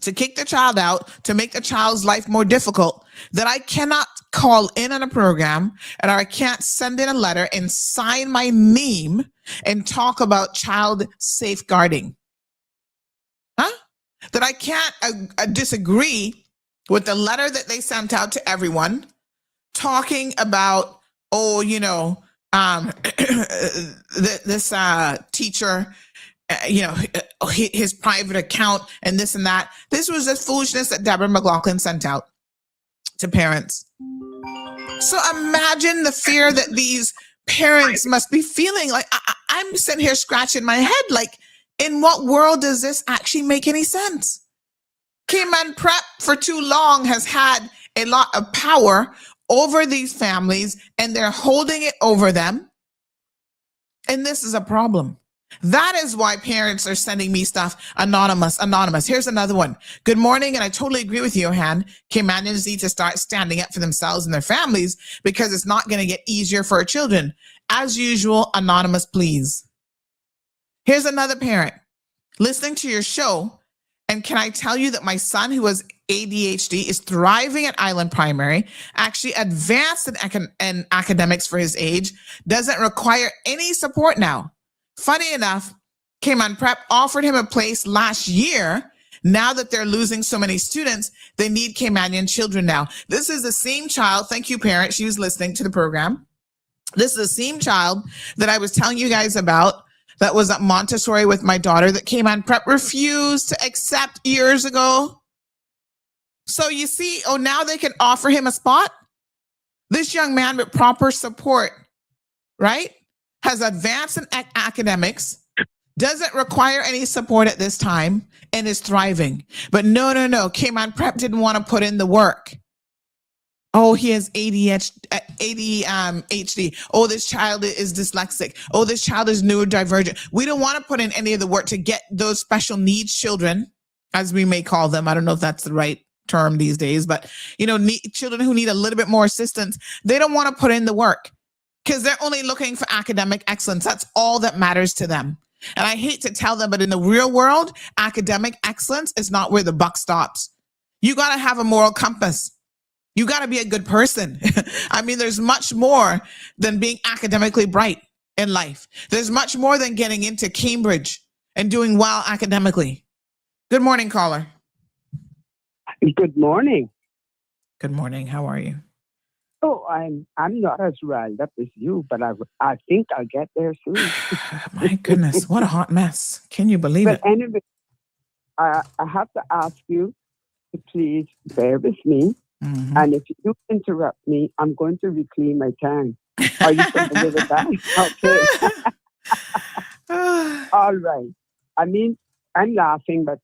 to kick the child out, to make the child's life more difficult, that I cannot call in on a program and I can't send in a letter and sign my name and talk about child safeguarding. That I can't disagree with the letter that they sent out to everyone talking about, this teacher, his private account and this and that. This was the foolishness that Deborah McLaughlin sent out to parents. So imagine the fear that these parents must be feeling. Like, I'm sitting here scratching my head. Like, in what world does this actually make any sense? Cayman Prep for too long has had a lot of power over these families and they're holding it over them. And this is a problem. That is why parents are sending me stuff anonymous. Here's another one. Good morning. And I totally agree with you, Han. Caymanians need to start standing up for themselves and their families because it's not going to get easier for our children. As usual, anonymous, please. Here's another parent listening to your show. And can I tell you that my son, who has ADHD, is thriving at Island Primary, actually advanced in academics for his age, doesn't require any support now. Funny enough, Cayman Prep offered him a place last year. Now that they're losing so many students, they need Caymanian children now. This is the same child. Thank you, parent. She was listening to the program. This is the same child that I was telling you guys about that was at Montessori with my daughter that Cayman Prep refused to accept years ago. So you see, now they can offer him a spot. This young man with proper support, right, has advanced in academics, doesn't require any support at this time, and is thriving. But no. Cayman Prep didn't want to put in the work. Oh, he has ADHD. Oh, this child is dyslexic. Oh, this child is neurodivergent. We don't want to put in any of the work to get those special needs children, as we may call them. I don't know if that's the right term these days, but children who need a little bit more assistance, they don't want to put in the work because they're only looking for academic excellence. That's all that matters to them. And I hate to tell them, but in the real world, academic excellence is not where the buck stops. You got to have a moral compass. You got to be a good person. I mean, there's much more than being academically bright in life. There's much more than getting into Cambridge and doing well academically. Good morning, caller. Good morning. Good morning. How are you? Oh, I'm not as riled up as you, but I think I'll get there soon. My goodness, what a hot mess. Can you believe it? But anyway, I have to ask you to please bear with me. Mm-hmm. And if you interrupt me, I'm going to reclaim my time. Are you familiar with that? Okay. All right. I mean, I'm laughing, but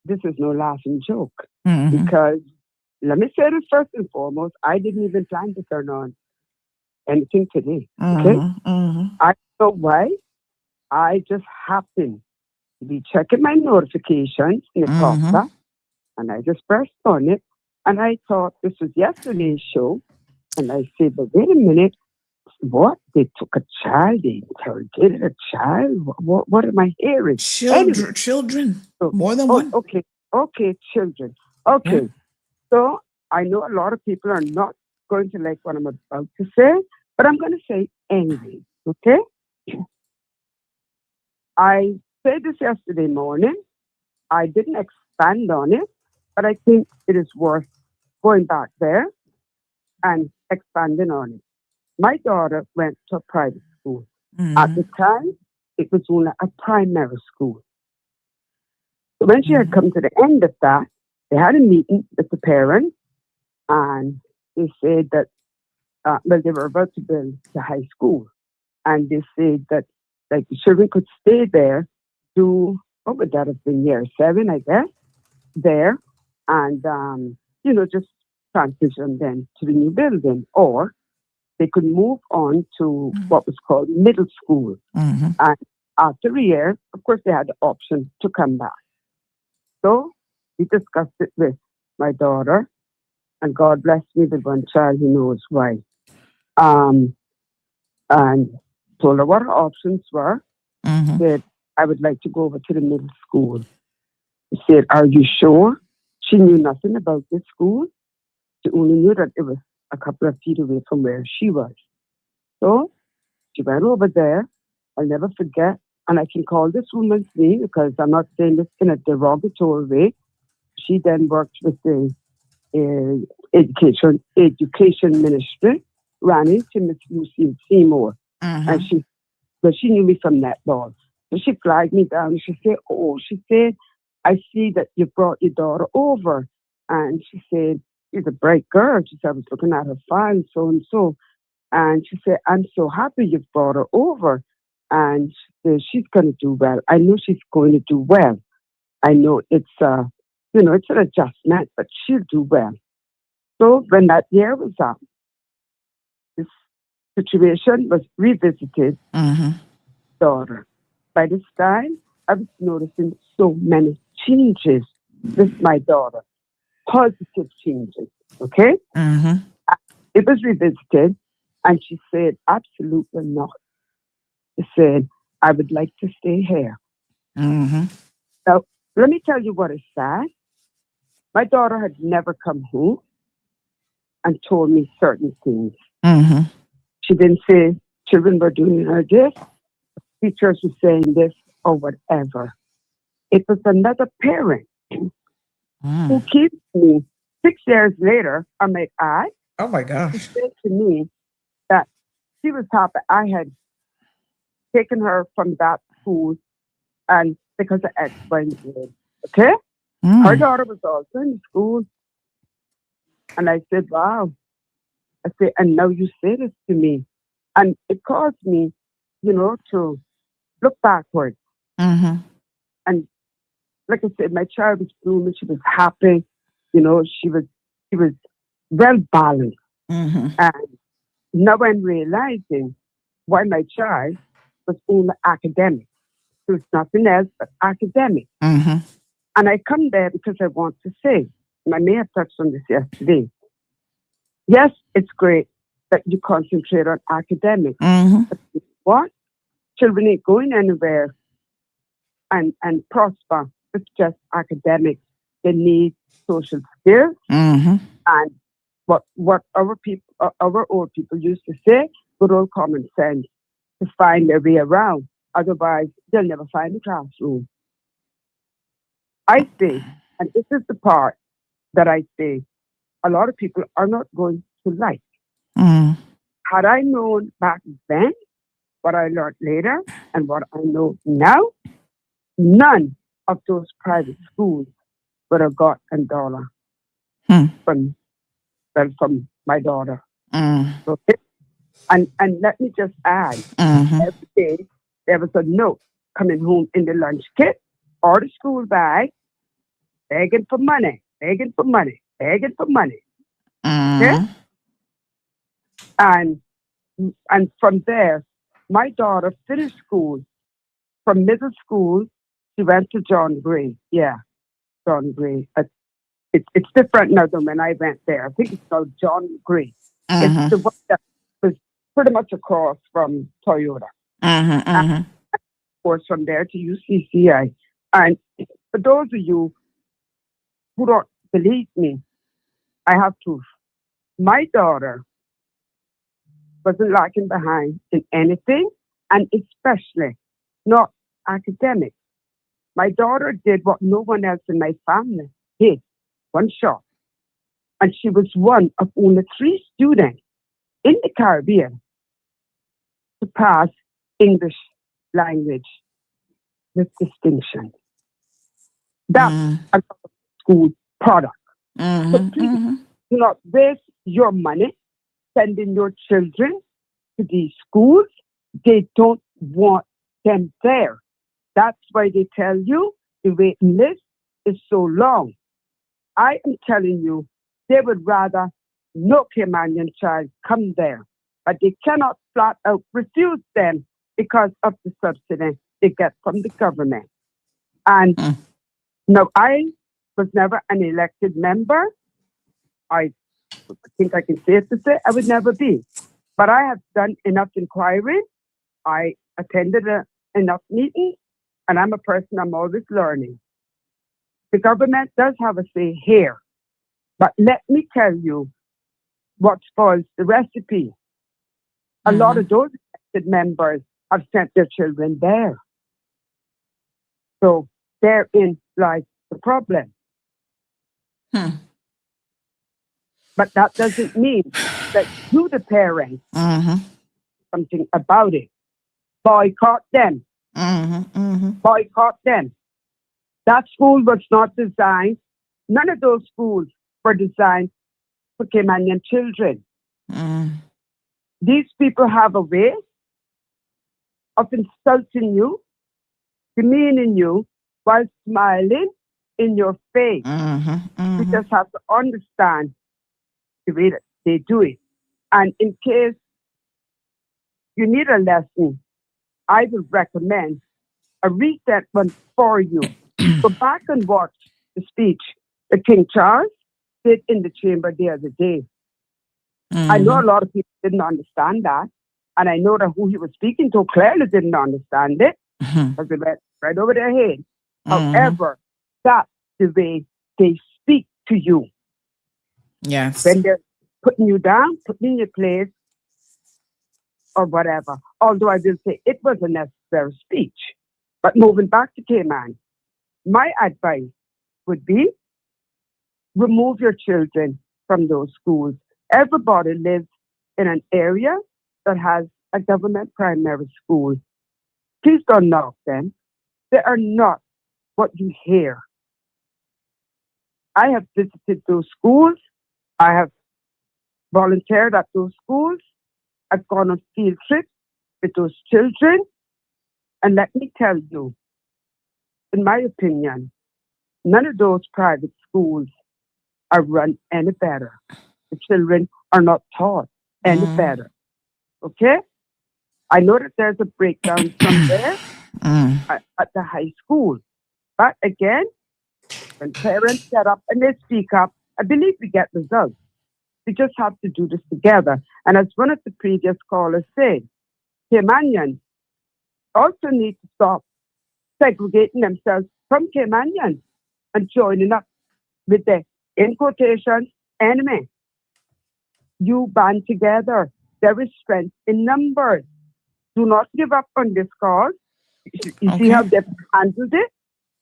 this is no laughing joke. Mm-hmm. Because let me say this first and foremost, I didn't even plan to turn on anything today. Okay? Mm-hmm. I don't know why. I just happened to be checking my notifications in the top, and I just pressed on it. And I thought this was yesterday's show. And I said, but wait a minute. What? They took a child? They interrogated a child? What am I hearing? Children. More than one. Okay, children. Okay. Yeah. So I know a lot of people are not going to like what I'm about to say, but I'm going to say anyway. Okay? I said this yesterday morning. I didn't expand on it, but I think it is worth going back there and expanding on it. My daughter went to a private school. Mm-hmm. At the time, it was only a primary school. So when she had come to the end of that, they had a meeting with the parents, and they said that, they were about to build the high school. And they said that, the children could stay there to, what would that have been, year 7, I guess, there, and, just transition then to the new building. Or they could move on to what was called middle school. Mm-hmm. And after a year, of course, they had the option to come back. So we discussed it with my daughter, and God bless me with one child who knows why. And told her what her options were. Mm-hmm. Said, I would like to go over to the middle school. He said, are you sure? She knew nothing about this school. She only knew that it was a couple of feet away from where she was. So she went over there. I'll never forget. And I can call this woman's name because I'm not saying this in a derogatory way. She then worked with the education ministry, ran into Miss Lucy Seymour. Mm-hmm. And she knew me from netball. So she flagged me down. She said, I see that you brought your daughter over. And she said, she's a bright girl. She said, I was looking at her file, so and so. And she said, I'm so happy you've brought her over. And she said, she's going to do well. I know she's going to do well. I know it's an adjustment, but she'll do well. So when that year was up, this situation was revisited. Mm-hmm. Daughter. By this time, I was noticing so many changes with my daughter. Positive changes, okay? Mm-hmm. It was revisited, and she said, absolutely not. She said, I would like to stay here. Mm-hmm. Now, let me tell you what is sad. My daughter had never come home and told me certain things. Mm-hmm. She didn't say children were doing her this, teachers were saying this, or whatever. It was another parent who came to me 6 years later, I might add. Oh my gosh. She said to me that she was happy I had taken her from that school and because of X, Y, and Z. Okay? Her daughter was also in school. And I said, wow. I said, and now you say this to me. And it caused me, to look backwards. Mm-hmm. And like I said, my child was blooming. She was happy. She was well balanced. Mm-hmm. And now I'm realizing why my child was only academic. There was nothing else but academic. Mm-hmm. And I come there because I want to say, and I may have touched on this yesterday. Yes, it's great that you concentrate on academics. Mm-hmm. But you know what? Children ain't going anywhere and prosper with just academics. They need social skills. Mm-hmm. And what our old people used to say, good old common sense, to find their way around. Otherwise, they'll never find the classroom. I say, and this is the part that I say, a lot of people are not going to like. Mm. Had I known back then what I learned later and what I know now, none of those private schools would have got a dollar from my daughter. Mm. So, and let me just add, every day there was a note coming home in the lunch kit or the school bag, begging for money, begging for money, begging for money. Okay? And from there, my daughter finished school. From middle school, she went to John Gray. Yeah, John Gray. It's different now than when I went there. I think it's called John Gray. It's the one that was pretty much across from Toyota. And, of course, from there to UCCI. And for those of you who don't believe me, I have proof. My daughter wasn't lagging behind in anything, and especially not academics. My daughter did what no one else in my family did, one shot. And she was one of only 3 students in the Caribbean to pass English language with distinction. That's a school product. So please do not waste your money sending your children to these schools. They don't want them there. That's why they tell you the waiting list is so long. I am telling you, they would rather no Caymanian child come there, but they cannot flat out refuse them because of the subsidy they get from the government. And now I was never an elected member. I think I can say it to say I would never be. But I have done enough inquiry. I attended enough meetings, and I'm a person, I'm always learning. The government does have a say here. But let me tell you what spoils the recipe. A lot of those elected members have sent their children there. So therein lies the problem. But that doesn't mean that you, the parents, something about it. Boycott them. Boycott them. That school was not designed. None of those schools were designed for Caymanian children. These people have a way of insulting you, demeaning you, while smiling in your face. You just have to understand the way that they do it. And in case you need a lesson, I would recommend a reset one for you. Go back and watch the speech that King Charles did in the chamber the other day. I know a lot of people didn't understand that. And I know that who he was speaking to clearly didn't understand it because it went right over their head. However, that's the way they speak to you. Yes. When they're putting you down, putting in your place, or whatever. Although I will say it was a necessary speech. But moving back to Cayman, my advice would be remove your children from those schools. Everybody lives in an area that has a government primary school, please don't knock them. They are not what you hear. I have visited those schools. I have volunteered at those schools. I've gone on field trips with those children. And let me tell you, in my opinion, none of those private schools are run any better. The children are not taught any better. Okay? I know that there's a breakdown somewhere at the high school. But again, when parents get up and they speak up, I believe we get results. We just have to do this together. And as one of the previous callers said, Caymanians also need to stop segregating themselves from Caymanians and joining up with the, in quotations, enemy. You band together. There is strength in numbers. Do not give up on this cause. You see how they've handled it?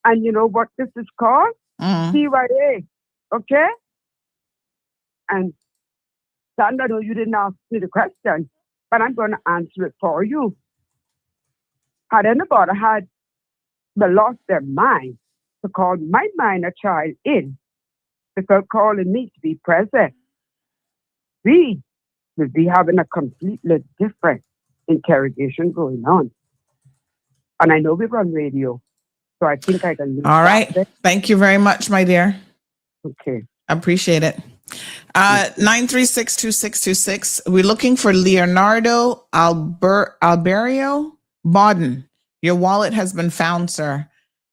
And you know what this is called? CYA. Okay? And Sandra, I know you didn't ask me the question, but I'm going to answer it for you. Had anybody lost their mind to call my minor child in without calling me to be present, we will be having a completely different interrogation going on. And I know we're on radio, so I think I can. All right. Thank you very much, my dear. Okay. Appreciate it. 9362626. We're looking for Leonardo Alberio Bauden. Your wallet has been found, sir.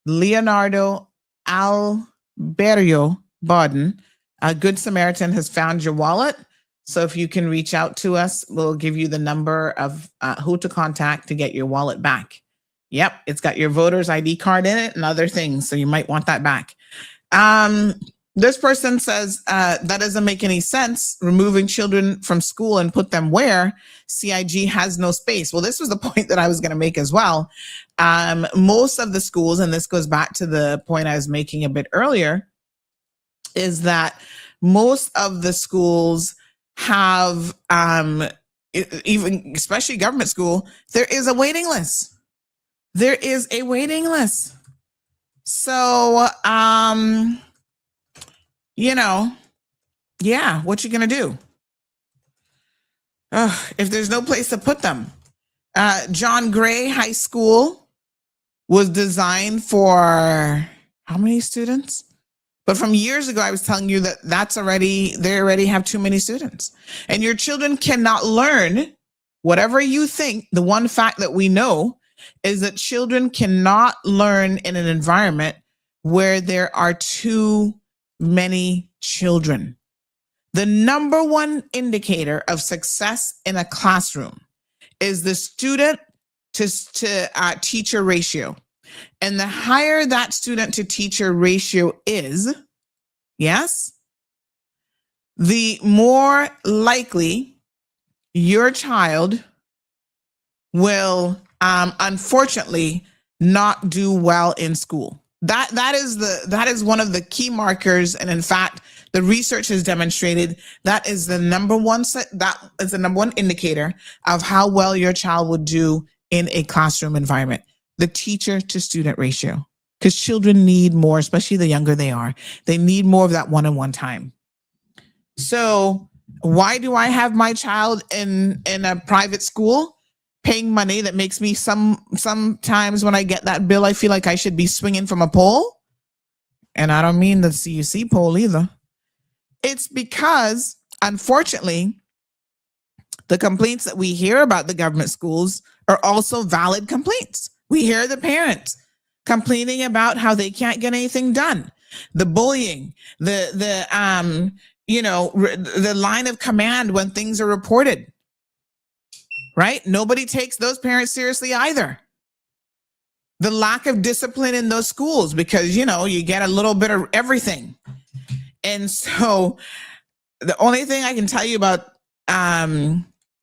Leonardo Alberio Bauden. A Good Samaritan has found your wallet. So if you can reach out to us, we'll give you the number of who to contact to get your wallet back. Yep, it's got your voter's ID card in it and other things, so you might want that back. This person says that doesn't make any sense, removing children from school and put them where CIG has no space. Well, this was the point that I was going to make as well. Most of the schools, and this goes back to the point I was making a bit earlier, is that most of the schools have, even especially government school, there is a waiting list. There is a waiting list. So, you know, yeah, what you gonna do? If there's no place to put them. John Gray High School was designed for how many students? But from years ago, I was telling you that they already have too many students. And your children cannot learn whatever you think. The one fact that we know is that children cannot learn in an environment where there are too many children. The number one indicator of success in a classroom is the student to teacher ratio. And the higher that student to teacher ratio is, yes, the more likely your child will unfortunately not do well in school. That is one of the key markers, and in fact, the research has demonstrated that is the number one indicator of how well your child will do in a classroom environment. The teacher to student ratio, because children need more, especially the younger they are. They need more of that one-on-one time. So why do I have my child in a private school paying money that makes me sometimes when I get that bill, I feel like I should be swinging from a pole? And I don't mean the CUC pole either. It's because, unfortunately, the complaints that we hear about the government schools are also valid complaints. We hear the parents complaining about how they can't get anything done, the bullying, the line of command when things are reported, right? Nobody takes those parents seriously either. The lack of discipline in those schools, because, you get a little bit of everything. And so the only thing I can tell you about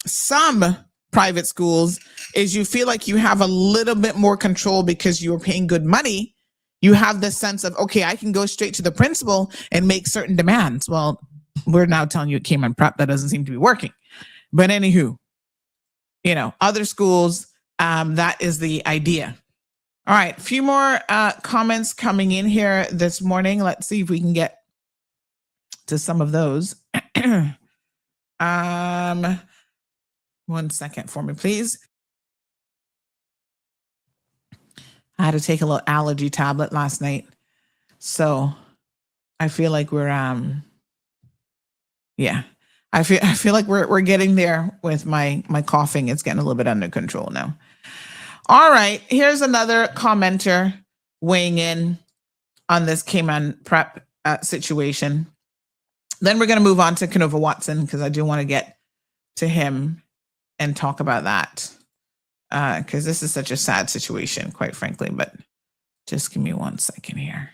some private schools is you feel like you have a little bit more control because you're paying good money. You have the sense of, okay, I can go straight to the principal and make certain demands. Well, we're now telling you at Cayman Prep that doesn't seem to be working. But anywho, other schools. That is the idea. All right, a few more comments coming in here this morning. Let's see if we can get to some of those. 1 second for me, please. I had to take a little allergy tablet last night, so I feel like we're I feel like we're getting there with my coughing. It's getting a little bit under control now. All right, here's another commenter weighing in on this Cayman prep situation. Then we're going to move on to Canover Watson because I do want to get to him and talk about that because this is such a sad situation, quite frankly. But just give me 1 second here.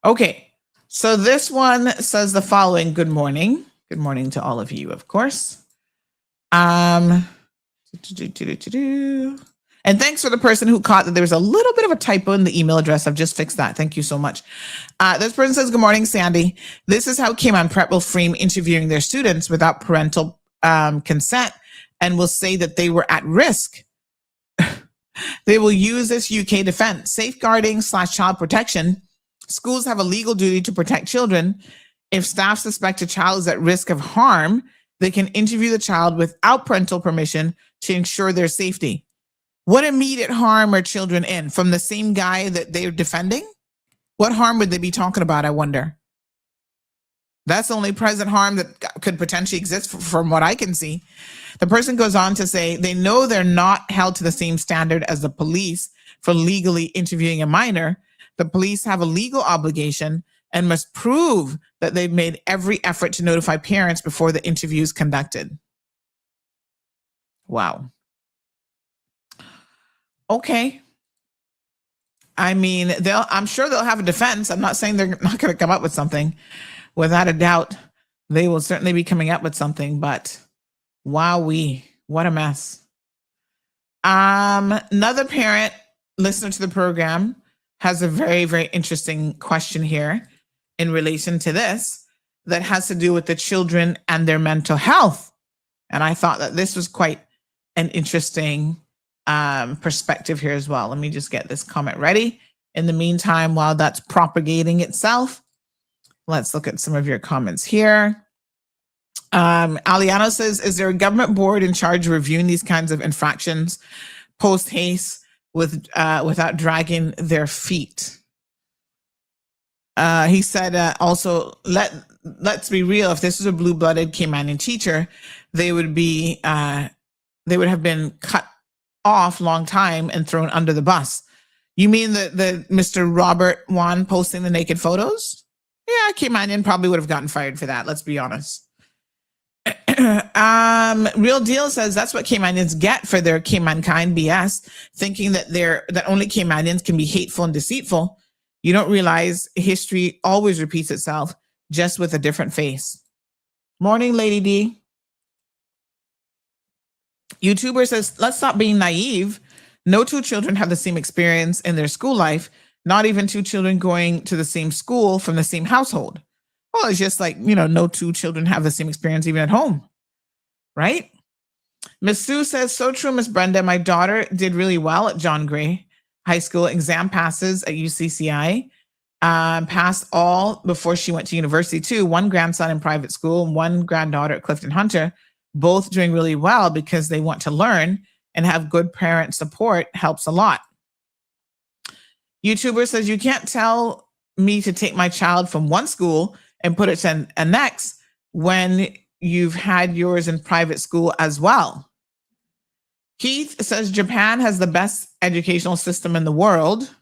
Okay, so this one says the following. Good morning. Good morning to all of you, of course. And thanks for the person who caught that there was a little bit of a typo in the email address. I've just fixed that. Thank you so much. This person says, good morning, Sandy. This is how Cayman Prep will frame interviewing their students without parental consent and will say that they were at risk. They will use this UK defense, safeguarding / child protection. Schools have a legal duty to protect children. If staff suspect a child is at risk of harm, they can interview the child without parental permission to ensure their safety. What immediate harm are children in? From the same guy that they're defending? What harm would they be talking about, I wonder? That's the only present harm that could potentially exist from what I can see. The person goes on to say they know they're not held to the same standard as the police for legally interviewing a minor. The police have a legal obligation and must prove that they've made every effort to notify parents before the interview is conducted. Wow. Okay. I mean, I'm sure they'll have a defense. I'm not saying they're not going to come up with something. Without a doubt, they will certainly be coming up with something, but wowee, what a mess. Another parent listener to the program has a very, very interesting question here in relation to this that has to do with the children and their mental health. And I thought that this was quite an interesting perspective here as well. Let me just get this comment ready. In the meantime, while that's propagating itself, let's look at some of your comments here. Aliano says, is there a government board in charge of reviewing these kinds of infractions post haste without dragging their feet? He said, also, let's be real. If this was a blue-blooded Caymanian teacher, they would have been cut off long time and thrown under the bus. You mean the Mr. Robert Wan posting the naked photos? Yeah, Caymanian probably would have gotten fired for that. Let's be honest. Real Deal says that's what Caymanians get for their Caymankind BS, thinking that only Caymanians can be hateful and deceitful. You don't realize history always repeats itself, just with a different face. Morning, Lady D. YouTuber says, let's stop being naive. No two children have the same experience in their school life, not even two children going to the same school from the same household. Well, it's just like, no two children have the same experience even at home, right? Miss Sue says, so true, Miss Brenda. My daughter did really well at John Gray High School. Exam passes at UCCI. Passed all before she went to university too. One grandson in private school and one granddaughter at Clifton Hunter, both doing really well because they want to learn and have good parent support helps a lot. YouTuber says, you can't tell me to take my child from one school and put it to a next when you've had yours in private school as well. Keith says, Japan has the best educational system in the world.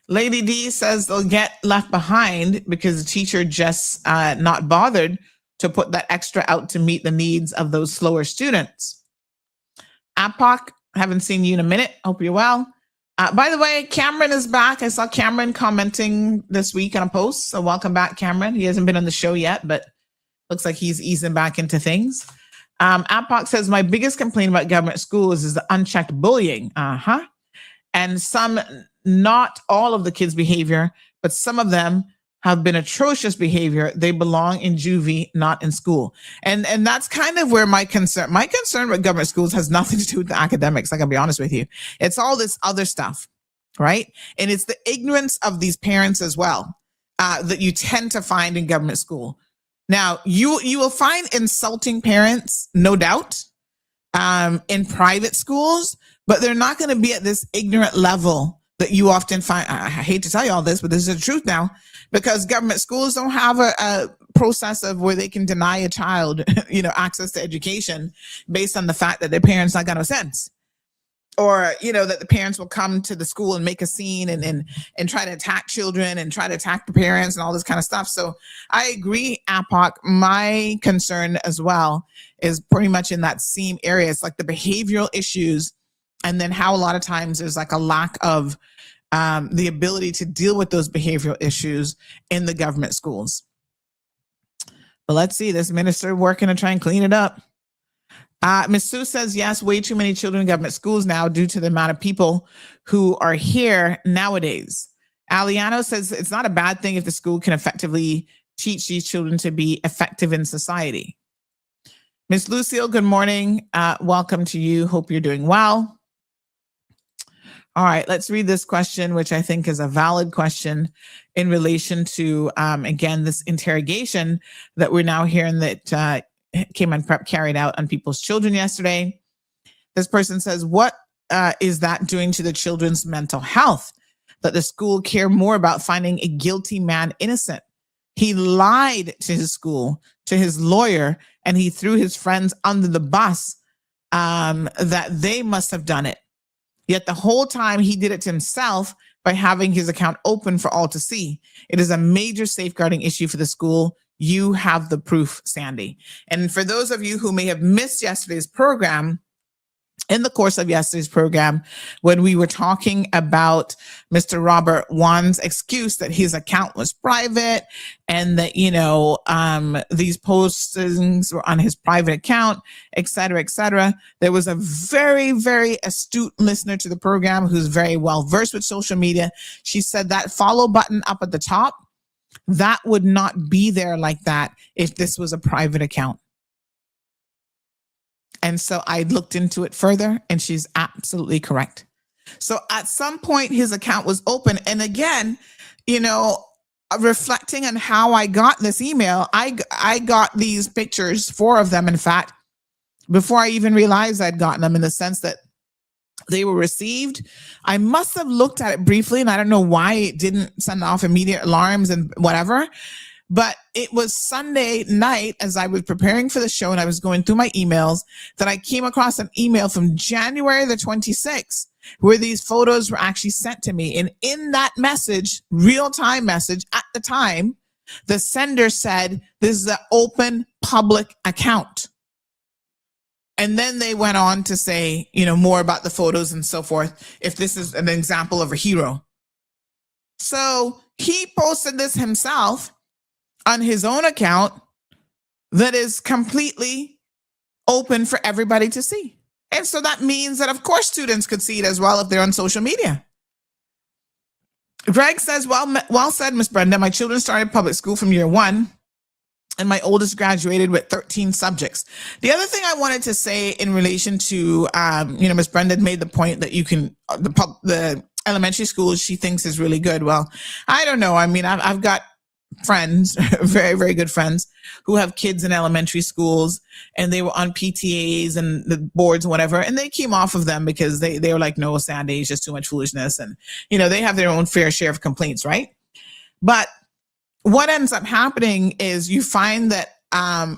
Lady D says they'll get left behind because the teacher just not bothered to put that extra out to meet the needs of those slower students. Apoc, haven't seen you in a minute. Hope you're well. By the way, Cameron is back. I saw Cameron commenting this week on a post. So welcome back, Cameron. He hasn't been on the show yet, but looks like he's easing back into things. Apoc says, my biggest complaint about government schools is the unchecked bullying. And not all of the kids' behavior, but some of them have been atrocious behavior, they belong in juvie, not in school. And that's kind of where my concern with government schools has nothing to do with the academics. I gotta be honest with you. It's all this other stuff, right? And it's the ignorance of these parents as well that you tend to find in government school. Now, you will find insulting parents, no doubt, in private schools, but they're not going to be at this ignorant level that you often find. I hate to tell you all this, but this is the truth now, because government schools don't have a process of where they can deny a child, access to education based on the fact that their parents not got no sense. Or, that the parents will come to the school and make a scene and try to attack children and try to attack the parents and all this kind of stuff. So I agree, APOC. My concern as well is pretty much in that same area. It's like the behavioral issues, and then how a lot of times there's like a lack of the ability to deal with those behavioral issues in the government schools. But let's see, this minister working to try and clean it up. Ms. Sue says, yes, way too many children in government schools now due to the amount of people who are here nowadays. Aliano says it's not a bad thing if the school can effectively teach these children to be effective in society. Ms. Lucille, good morning. Welcome to you. Hope you're doing well. All right, let's read this question, which I think is a valid question in relation to, again, this interrogation that we're now hearing that Cayman Prep carried out on people's children yesterday. This person says, what is that doing to the children's mental health? That the school care more about finding a guilty man innocent. He lied to his school, to his lawyer, and he threw his friends under the bus that they must have done it. Yet the whole time he did it to himself by having his account open for all to see. It is a major safeguarding issue for the school. You have the proof, Sandy. And for those of you who may have missed yesterday's program, in the course of yesterday's program, when we were talking about Mr. Robert Wan's excuse that his account was private and that, these postings were on his private account, et cetera, there was a very, very astute listener to the program who's very well versed with social media. She said that follow button up at the top, that would not be there like that if this was a private account. And so I looked into it further, and she's absolutely correct. So at some point, his account was open. And again, reflecting on how I got this email, I got these pictures, 4 of them, in fact, before I even realized I'd gotten them, in the sense that they were received. I must have looked at it briefly, and I don't know why it didn't send off immediate alarms and whatever. But it was Sunday night, as I was preparing for the show and I was going through my emails, that I came across an email from January the 26th where these photos were actually sent to me. And in that message, real-time message at the time, the sender said, this is an open public account. And then they went on to say, more about the photos and so forth, if this is an example of a hero. So he posted this himself on his own account that is completely open for everybody to see. And so that means that, of course, students could see it as well if they're on social media. Greg says, well said, Miss Brenda. My children started public school from year 1, and my oldest graduated with 13 subjects. The other thing I wanted to say in relation to, Miss Brenda made the point that you can, the elementary schools she thinks is really good. Well, I don't know. I mean, I've got friends, very, very good friends, who have kids in elementary schools, and they were on PTAs and the boards and whatever, and they came off of them because they were like, no, Sandy, it's just too much foolishness. And, they have their own fair share of complaints, right? But what ends up happening is you find that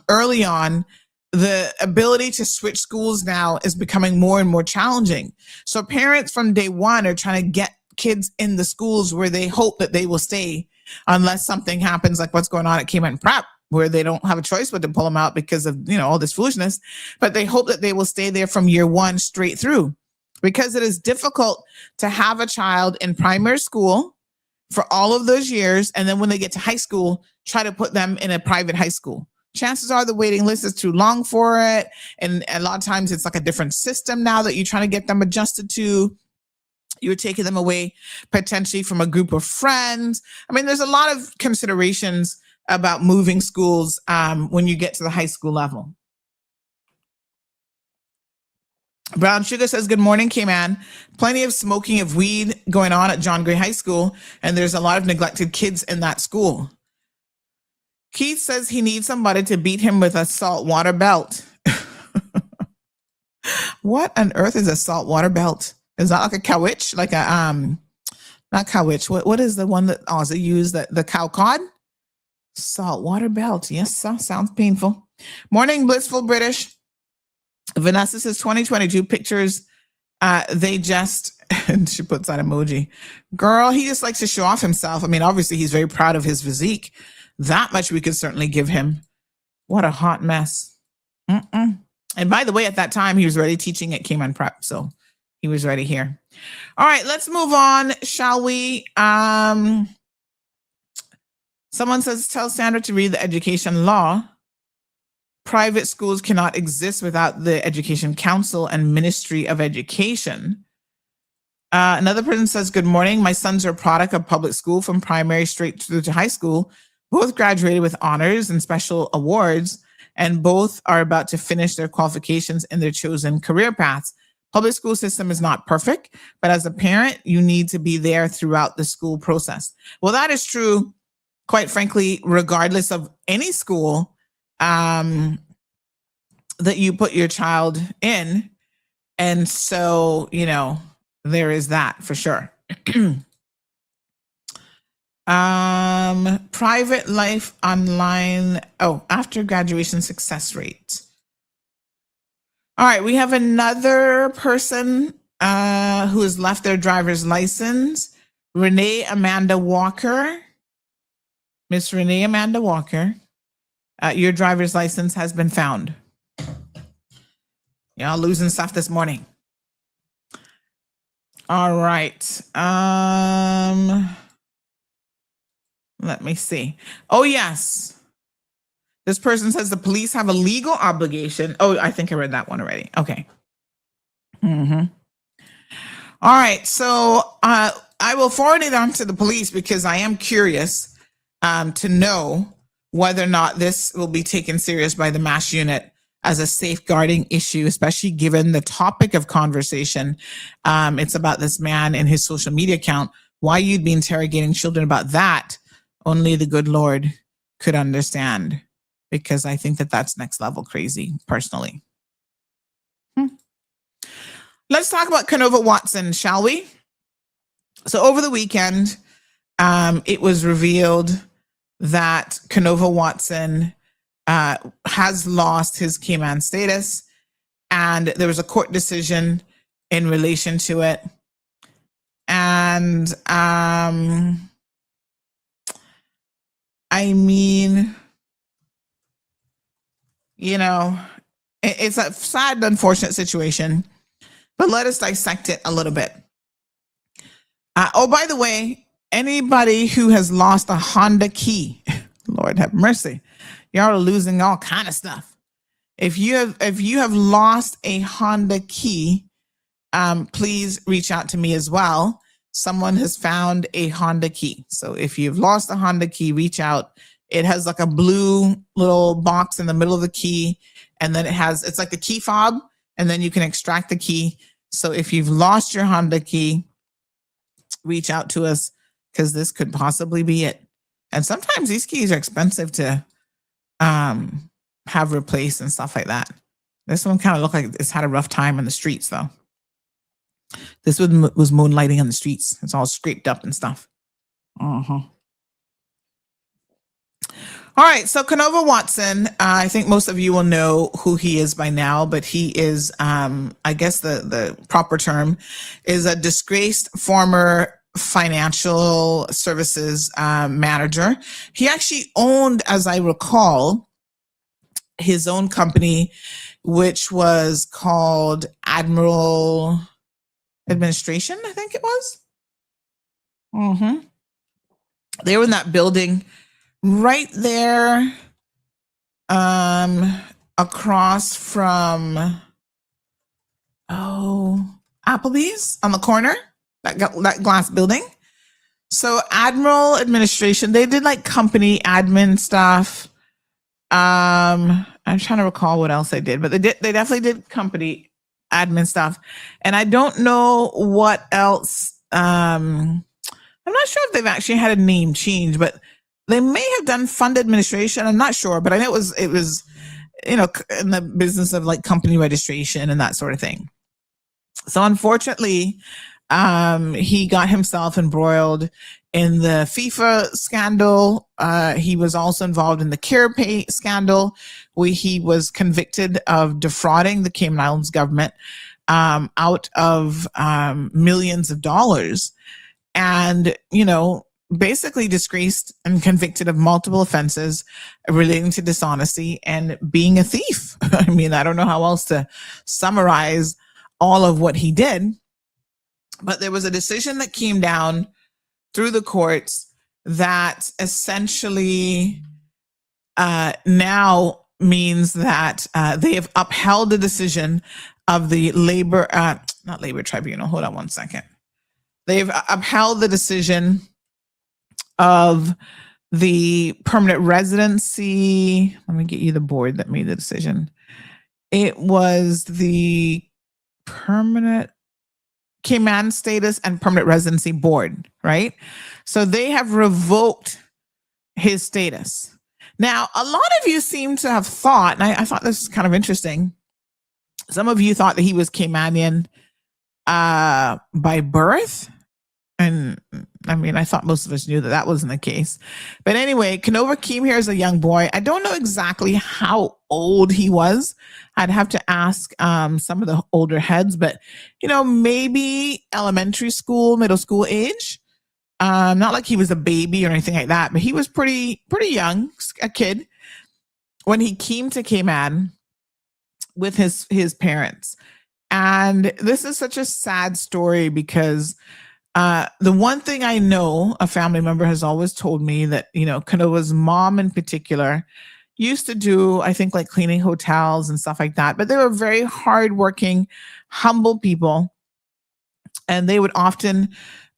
early on, the ability to switch schools now is becoming more and more challenging. So parents from day one are trying to get kids in the schools where they hope that they will stay, unless something happens like what's going on at Cayman Prep, where they don't have a choice but to pull them out because of, all this foolishness. But they hope that they will stay there from year 1 straight through, because it is difficult to have a child in primary school for all of those years, and then when they get to high school, try to put them in a private high school. Chances are the waiting list is too long for it. And a lot of times it's like a different system now that you're trying to get them adjusted to. You're taking them away potentially from a group of friends. I mean, there's a lot of considerations about moving schools when you get to the high school level. Brown Sugar says, good morning, Cayman. Plenty of smoking of weed going on at John Gray High School, and there's a lot of neglected kids in that school. Keith says he needs somebody to beat him with a saltwater belt. What on earth is a saltwater belt? Is that like a cowitch? Like a, not cowitch. What is the one that Aussie used, the cow cod? Saltwater belt. Yes, sounds painful. Morning, blissful British. Vanessa says 2022 pictures. They just, and she puts that emoji. Girl, he just likes to show off himself. I mean, obviously he's very proud of his physique. That much we could certainly give him. What a hot mess. And by the way, at that time, he was already teaching at Cayman Prep. So he was ready here. All right, let's move on, shall we? Someone says, tell Sandra to read the education law. Private schools cannot exist without the Education Council and Ministry of Education. Another person says, good morning. My sons are a product of public school from primary straight through to high school. Both graduated with honors and special awards, and both are about to finish their qualifications in their chosen career paths. Public school system is not perfect, but as a parent, you need to be there throughout the school process. Well, that is true, quite frankly, regardless of any school that you put your child in. And so, you know, there is that for sure. Private life online. Oh, after graduation success rate. All right, we have another person who has left their driver's license. Renee Amanda Walker. Miss Renee Amanda Walker, your driver's license has been found. Y'all losing stuff this morning. All right. Let me see. Oh, yes. This person says the police have a legal obligation. Oh, I think I read that one already. Okay. All right. So I will forward it on to the police because I am curious to know whether or not this will be taken serious by the MASH unit as a safeguarding issue, especially given the topic of conversation. It's about this man and his social media account. Why you'd be interrogating children about that, only the good Lord could understand, because I think that that's next level crazy, personally. Let's talk about Canover Watson, shall we? So over the weekend, it was revealed that Canover Watson has lost his Cayman status, and there was a court decision in relation to it. And I mean, you know, it's a sad, unfortunate situation, but let us dissect it a little bit. Oh, by the way, anybody who has lost a Honda key, Lord have mercy, y'all are losing all kind of stuff. If you have lost a Honda key, please reach out to me as well. Someone has found a Honda key. So if you've lost a Honda key, reach out. It has like a blue little box in the middle of the key, and then it's like the key fob, and then you can extract the key. So if you've lost your Honda key, reach out to us, because this could possibly be it. And sometimes these keys are expensive to have replaced and stuff like that. This one kind of looked like it's had a rough time in the streets, though. This one was moonlighting on the streets. It's all scraped up and stuff. All right, so Canover Watson, I think most of you will know who he is by now, but he is, I guess the proper term is a disgraced former financial services manager. He actually owned, as I recall, his own company, which was called Admiral Administration, I think it was. They were in that building right there across from Applebee's on the corner. that glass building. So Admiral administration, they did like company admin stuff. I'm trying to recall what else they did, but they definitely did company admin stuff. And I don't know what else. I'm not sure if they've actually had a name change, but they may have done fund administration. I'm not sure, but I know it was, in the business of like company registration and that sort of thing. So unfortunately, he got himself embroiled in the FIFA scandal. He was also involved in the CarePay scandal, where he was convicted of defrauding the Cayman Islands government out of millions of dollars. And, basically disgraced and convicted of multiple offenses relating to dishonesty and being a thief. I mean, I don't know how else to summarize all of what he did. But there was a decision that came down through the courts that essentially now means that they have upheld the decision of the not labor tribunal. Hold on one second. They've upheld the decision of the permanent residency. Let me get you the board that made the decision. It was the permanent Cayman status and permanent residency board, right? So they have revoked his status. Now, a lot of you seem to have thought, and I thought this was kind of interesting. Some of you thought that he was Caymanian by birth. And I mean, I thought most of us knew that that wasn't the case. But anyway, Canover came here as a young boy. I don't know exactly how old he was. I'd have to ask some of the older heads, but, maybe elementary school, middle school age. Not like he was a baby or anything like that, but he was pretty young, a kid, when he came to Cayman with his parents. And this is such a sad story because the one thing I know, a family member has always told me that, Canova's mom in particular used to do, I think, like cleaning hotels and stuff like that. But they were very hardworking, humble people. And they would often,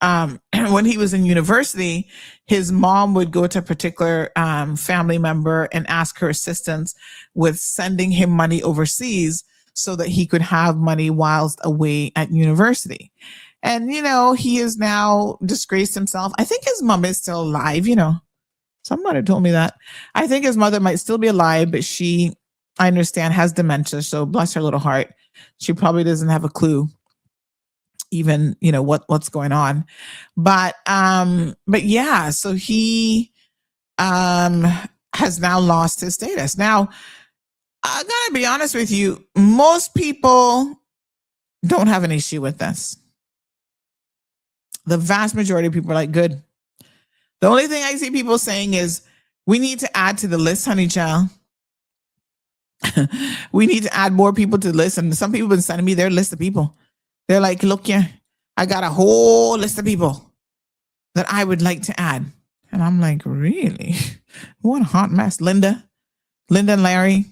when he was in university, his mom would go to a particular family member and ask her assistance with sending him money overseas so that he could have money whilst away at university. And, he has now disgraced himself. I think his mom is still alive, Somebody told me that. I think his mother might still be alive, but she, I understand, has dementia. So bless her little heart. She probably doesn't have a clue even, what's going on. But yeah, so he has now lost his status. Now, I gotta be honest with you, most people don't have an issue with this. The vast majority of people are like, good. The only thing I see people saying is, we need to add to the list, honey child. We need to add more people to the list. And some people have been sending me their list of people. They're like, look here, I got a whole list of people that I would like to add. And I'm like, really? What a hot mess. Linda and Larry,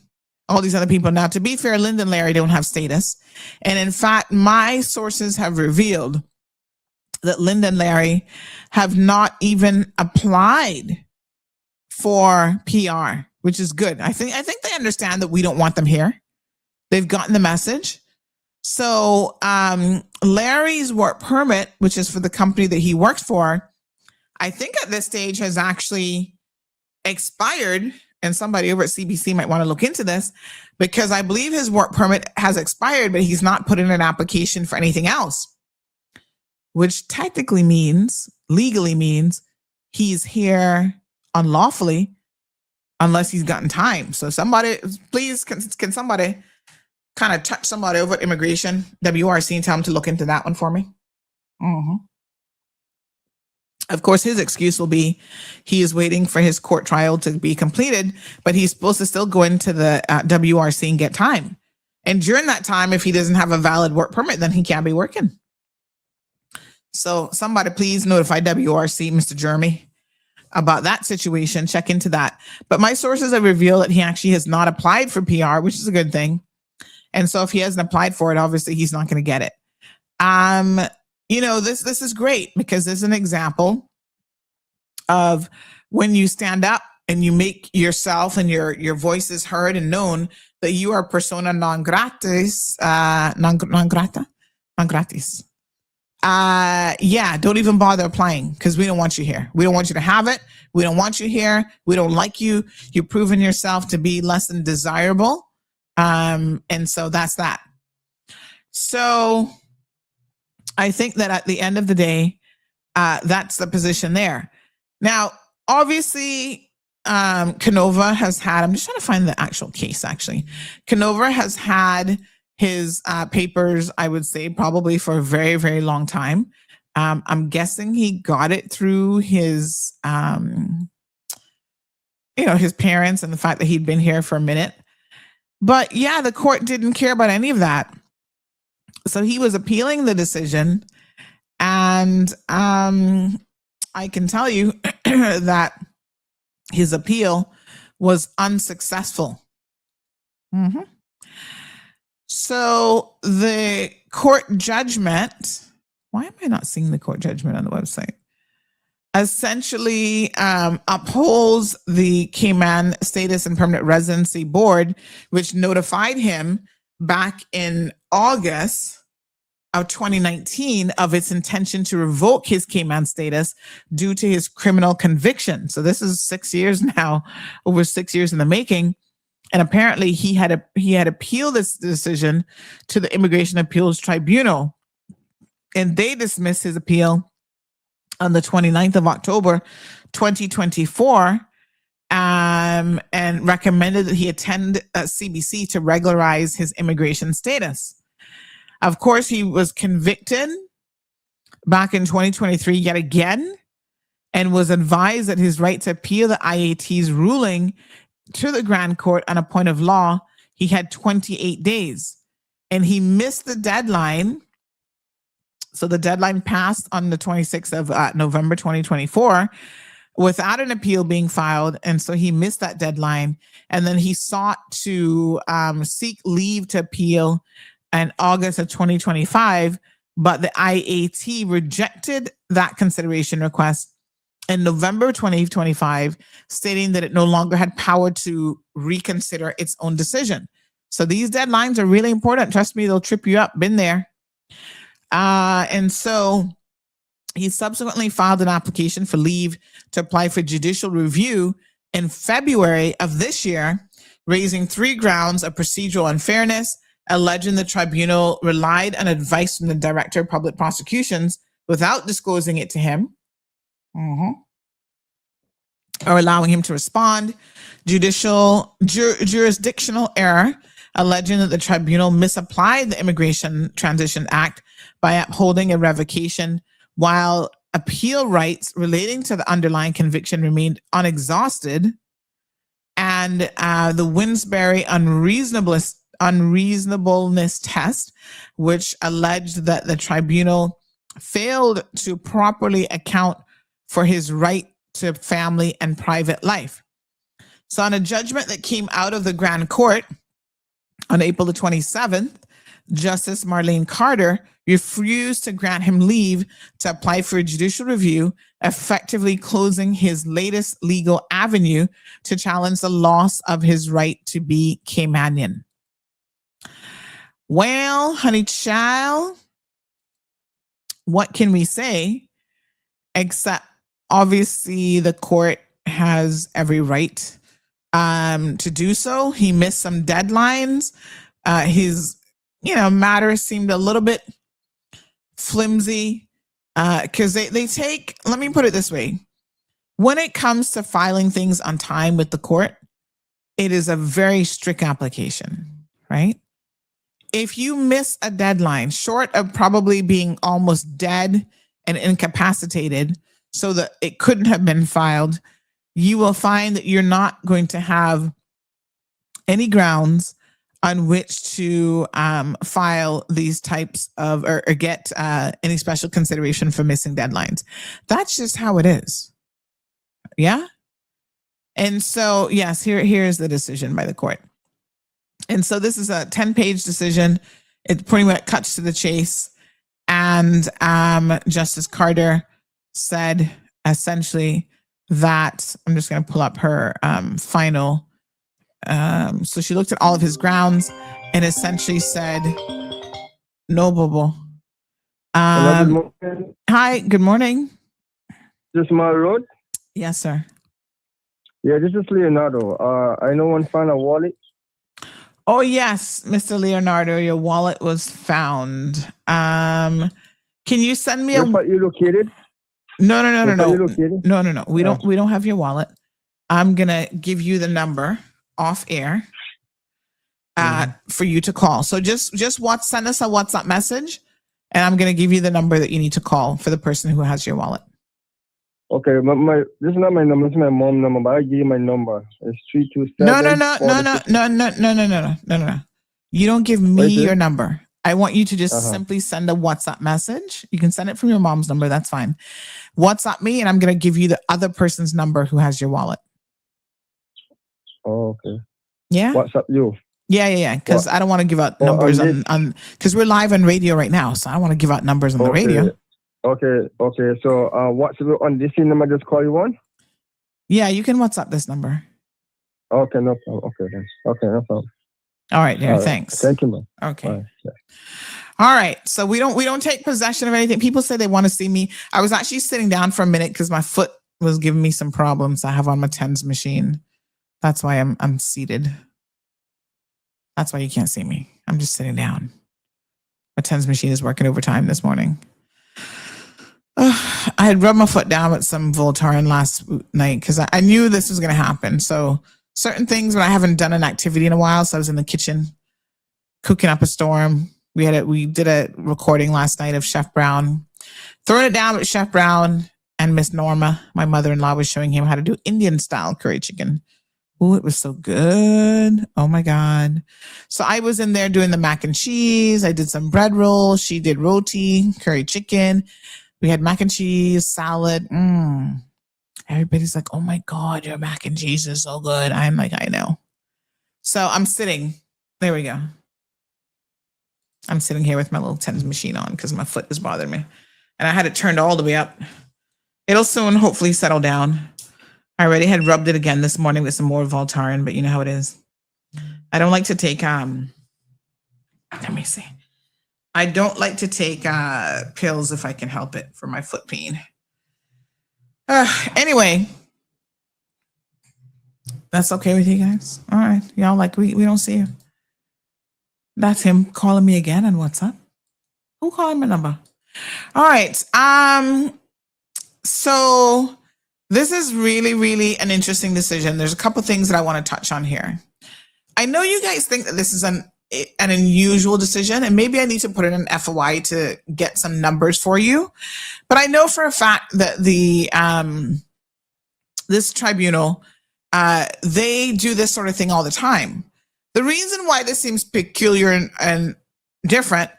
all these other people. Now, to be fair, Linda and Larry don't have status. And in fact, my sources have revealed that Linda and Larry have not even applied for PR, which is good. I think they understand that we don't want them here. They've gotten the message. So Larry's work permit, which is for the company that he works for, I think at this stage has actually expired. And somebody over at CBC might want to look into this, because I believe his work permit has expired, but he's not put in an application for anything else, which technically legally means he's here unlawfully unless he's gotten time. So somebody, please, can somebody kind of touch somebody over at immigration, WRC, and tell him to look into that one for me? Mm-hmm. Of course, his excuse will be he is waiting for his court trial to be completed, but he's supposed to still go into the WRC and get time. And during that time, if he doesn't have a valid work permit, then he can't be working. So somebody please notify WRC, Mr. Jeremy, about that situation. Check into that. But my sources have revealed that he actually has not applied for PR, which is a good thing. And so if he hasn't applied for it, obviously he's not going to get it. this is great because there's an example of when you stand up and you make yourself and your voice is heard and known that you are persona non gratis, non gratis. Don't even bother applying because we don't want you here. We don't want you to have it. We don't want you here. We don't like you. You've proven yourself to be less than desirable. And so that's that. So I think that at the end of the day, that's the position there. Now, obviously, Canover has had, I'm just trying to find the actual case, actually. Canover has had his papers, I would say, probably for a very, very long time. I'm guessing he got it through his, his parents and the fact that he'd been here for a minute. But yeah, the court didn't care about any of that. So he was appealing the decision. And I can tell you that his appeal was unsuccessful. Mm-hmm. So the court judgment, why am I not seeing the court judgment on the website? Essentially upholds the Cayman Status and Permanent Residency Board, which notified him back in August of 2019 of its intention to revoke his Cayman status due to his criminal conviction. So this is 6 years now, over 6 years in the making. And apparently he had appealed this decision to the Immigration Appeals Tribunal, and they dismissed his appeal on the 29th of October, 2024, and recommended that he attend CBC to regularize his immigration status. Of course, he was convicted back in 2023 yet again, and was advised that his right to appeal the IAT's ruling to the Grand Court on a point of law, he had 28 days. And he missed the deadline. So the deadline passed on the 26th of November 2024 without an appeal being filed. And so he missed that deadline. And then he sought to seek leave to appeal in August of 2025, but the IAT rejected that consideration request in November 2025, stating that it no longer had power to reconsider its own decision. So these deadlines are really important. Trust me, they'll trip you up. Been there. And so he subsequently filed an application for leave to apply for judicial review in February of this year, raising 3 grounds of procedural unfairness, alleging the tribunal relied on advice from the Director of Public Prosecutions without disclosing it to him, or allowing him to respond, jurisdictional error, alleging that the tribunal misapplied the Immigration Transition Act by upholding a revocation, while appeal rights relating to the underlying conviction remained unexhausted, and the Winsbury unreasonableness test, which alleged that the tribunal failed to properly account for his right to family and private life. So on a judgment that came out of the Grand Court on April the 27th, Justice Marlene Carter refused to grant him leave to apply for a judicial review, effectively closing his latest legal avenue to challenge the loss of his right to be Caymanian. Well, honey child, what can we say? Except obviously the court has every right to do so. He missed some deadlines. His matter seemed a little bit flimsy because they take, let me put it this way. When it comes to filing things on time with the court, it is a very strict application, right? If you miss a deadline, short of probably being almost dead and incapacitated so that it couldn't have been filed, you will find that you're not going to have any grounds on which to file these types of, or get any special consideration for missing deadlines. That's just how it is. Yeah. And so, yes, here's the decision by the court. And so this is a 10-page decision. It pretty much cuts to the chase. And Justice Carter said essentially that, I'm just going to pull up her final. So she looked at all of his grounds and essentially said, no, Bobo. Hello, good morning. Hi, good morning. This is my road. Yes, sir. Yeah, this is Leonardo. I know one found a wallet. Oh, yes, Mr. Leonardo, your wallet was found. Can you send me Where you located? No. You located? No. We don't have your wallet. I'm gonna give you the number off air for you to call. So just send us a WhatsApp message, and I'm gonna give you the number that you need to call for the person who has your wallet. Okay, this is not my number. It's my mom's number. But I'll give you my number. It's 327. No. You don't give me your number. I want you to just simply send a WhatsApp message. You can send it from your mom's number. That's fine. WhatsApp me, and I'm going to give you the other person's number who has your wallet. Oh, okay. Yeah? WhatsApp you? Yeah. Because I don't want to give out numbers on because we're live on radio right now. So I don't want to give out numbers on the radio. Okay. So WhatsApp on this number just call you on? Yeah, you can WhatsApp this number. Okay, no problem. Okay, then. Okay, no problem. All right, dear. Thanks. Thank you, man. Okay. All right. Yeah. All right. So we don't take possession of anything. People say they want to see me. I was actually sitting down for a minute because my foot was giving me some problems I have on my TENS machine. That's why I'm seated. That's why you can't see me. I'm just sitting down. My TENS machine is working overtime this morning. I had rubbed my foot down with some Voltaren last night because I knew this was going to happen. So certain things when I haven't done an activity in a while. So I was in the kitchen cooking up a storm. We did a recording last night of Chef Brown. Throwing it down with Chef Brown and Miss Norma, my mother-in-law, was showing him how to do Indian style curry chicken. Oh, it was so good. Oh my God. So I was in there doing the mac and cheese. I did some bread rolls. She did roti, curry chicken. We had mac and cheese, salad. Everybody's like, oh my God, your mac and cheese is so good. I'm like, I know. So I'm sitting. There we go. I'm sitting here with my little TENS machine on because my foot is bothering me. And I had it turned all the way up. It'll soon hopefully settle down. I already had rubbed it again this morning with some more Voltaren, but you know how it is. I don't like to take, let me see. I don't like to take pills if I can help it for my foot pain. Anyway, that's okay with you guys? All right. Y'all like, we don't see you. That's him calling me again on WhatsApp. Who called my number? All right. So this is really, really an interesting decision. There's a couple things that I want to touch on here. I know you guys think that this is an unusual decision, and maybe I need to put in an FOI to get some numbers for you. But I know for a fact that this tribunal, they do this sort of thing all the time. The reason why this seems peculiar and different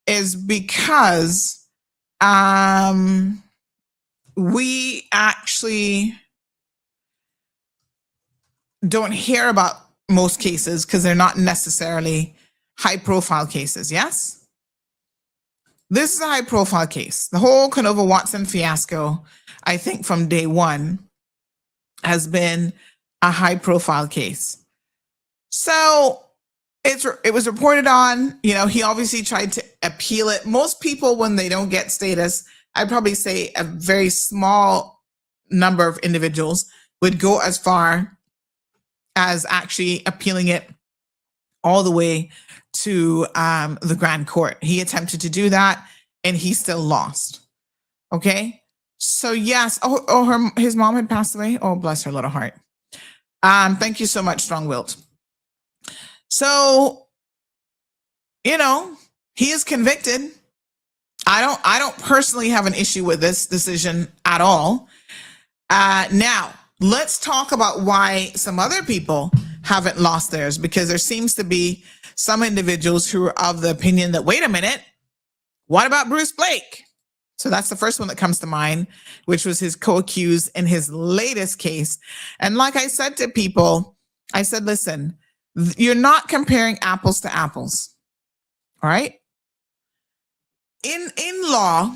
is because we actually don't hear about most cases because they're not necessarily high profile cases. Yes? This is a high profile case. The whole Canover Watson fiasco, I think from day one, has been a high profile case. So it was reported on, he obviously tried to appeal it. Most people, when they don't get status, I'd probably say a very small number of individuals would go as far as actually appealing it all the way to the Grand Court. He attempted to do that and he still lost. Okay. So yes. His mom had passed away. Oh, bless her little heart. Thank you so much, Strong Willed. So, he is convicted. I don't personally have an issue with this decision at all. Now, let's talk about why some other people haven't lost theirs, because there seems to be some individuals who are of the opinion that, wait a minute, what about Bruce Blake? So that's the first one that comes to mind, which was his co-accused in his latest case. And like I said to people, I said, listen, you're not comparing apples to apples. All right. in law,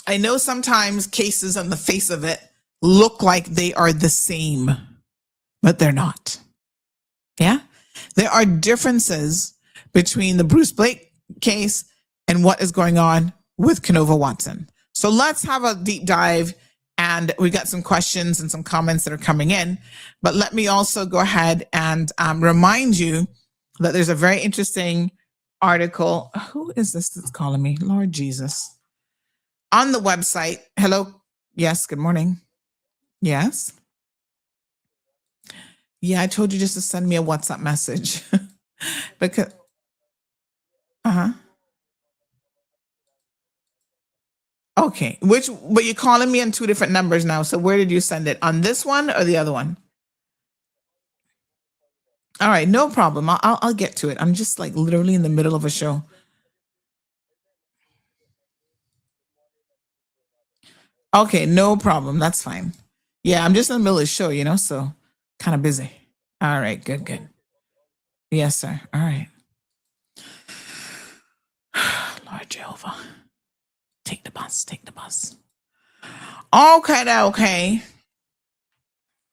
I know sometimes cases on the face of it look like they are the same, but they're not. Yeah. There are differences between the Bruce Blake case and what is going on with Canover Watson. So let's have a deep dive. And we got some questions and some comments that are coming in. But let me also go ahead and remind you that there's a very interesting article. Who is this that's calling me? Lord Jesus. On the website. Hello. Yes. Good morning. Yes. Yeah, I told you just to send me a WhatsApp message. Because, okay. But you're calling me on two different numbers now. So where did you send it? On this one or the other one? All right, no problem. I'll get to it. I'm just like literally in the middle of a show. Okay, no problem. That's fine. Yeah, I'm just in the middle of the show, so kind of busy. All right, good. Yes, sir. All right. Lord Jehovah. Take the bus. Okay.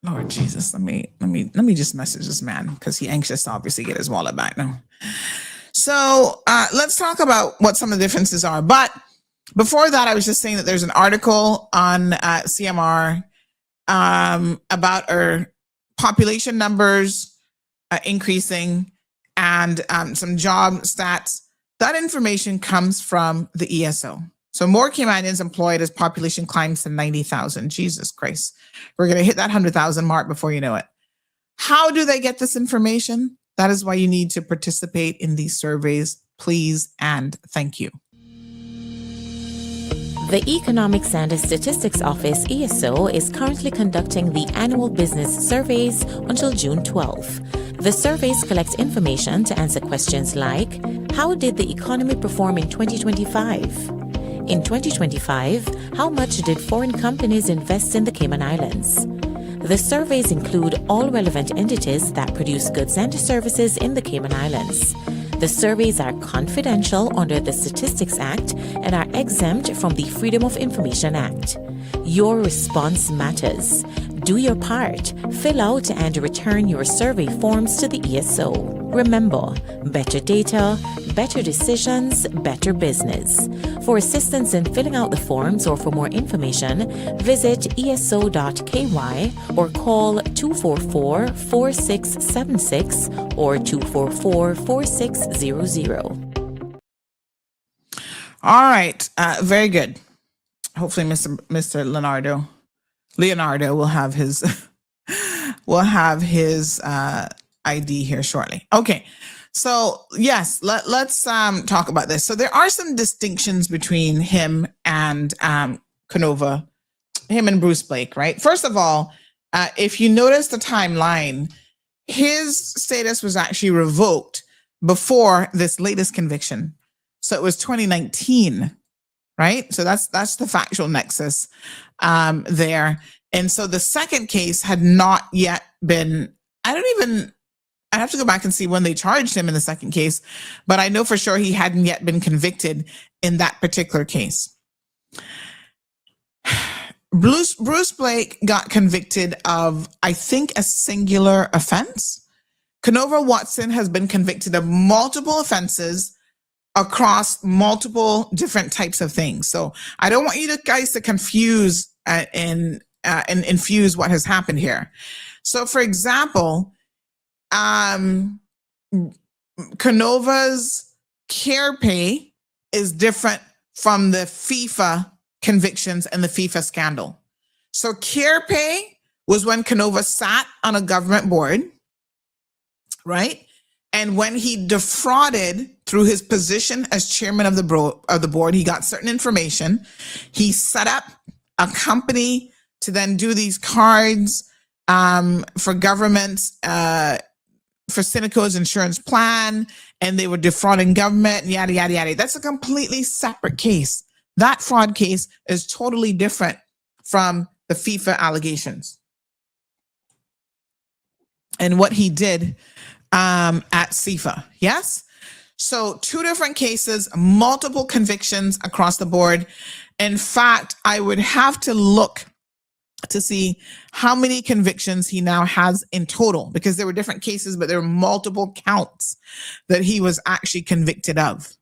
Lord Jesus, let me just message this man because he's anxious to obviously get his wallet back now. So let's talk about what some of the differences are. But before that, I was just saying that there's an article on CMR about our population numbers increasing and some job stats. That information comes from the ESO. So more Caymanians employed as population climbs to 90,000. Jesus Christ. We're going to hit that 100,000 mark before you know it. How do they get this information? That is why you need to participate in these surveys, please, and thank you. The Economics and Statistics Office, ESO, is currently conducting the annual business surveys until June 12. The surveys collect information to answer questions like, how did the economy perform in 2025? In 2025, how much did foreign companies invest in the Cayman Islands? The surveys include all relevant entities that produce goods and services in the Cayman Islands. The surveys are confidential under the Statistics Act and are exempt from the Freedom of Information Act. Your response matters. Do your part. Fill out and return your survey forms to the ESO. Remember, better data, better decisions, better business. For assistance in filling out the forms or for more information, visit eso.ky or call 244-4676 or 244-4600. All right. Very good. Hopefully Mr. Leonardo will have his ID here shortly. Okay. So yes, let's talk about this. So there are some distinctions between him and Canover, him and Bruce Blake, right? First of all, if you notice the timeline, his status was actually revoked before this latest conviction. So it was 2019, right? So that's the factual nexus there. And so the second case had not yet been, I have to go back and see when they charged him in the second case, but I know for sure he hadn't yet been convicted in that particular case. Bruce Blake got convicted of, I think, a singular offense. Canover Watson has been convicted of multiple offenses across multiple different types of things. So I don't want you guys to confuse and infuse what has happened here. So for example, Canova's care pay is different from the FIFA convictions and the FIFA scandal. So care pay was when Canova sat on a government board, right? And when he defrauded through his position as chairman of the board, he got certain information. He set up a company to then do these cards for government, for Synico's insurance plan, and they were defrauding government, and yada, yada, yada. That's a completely separate case. That fraud case is totally different from the FIFA allegations. And what he did at CIFA, yes? So 2 different cases, multiple convictions across the board. In fact, I would have to look to see how many convictions he now has in total, because there were different cases, but there were multiple counts that he was actually convicted of.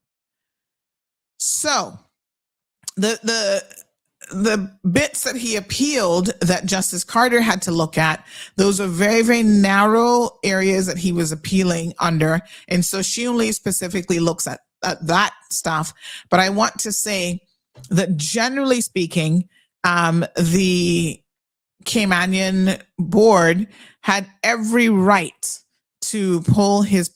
So the bits that he appealed that Justice Carter had to look at, those are very, very narrow areas that he was appealing under. And so she only specifically looks at that stuff. But I want to say that generally speaking, the Caymanian board had every right to pull his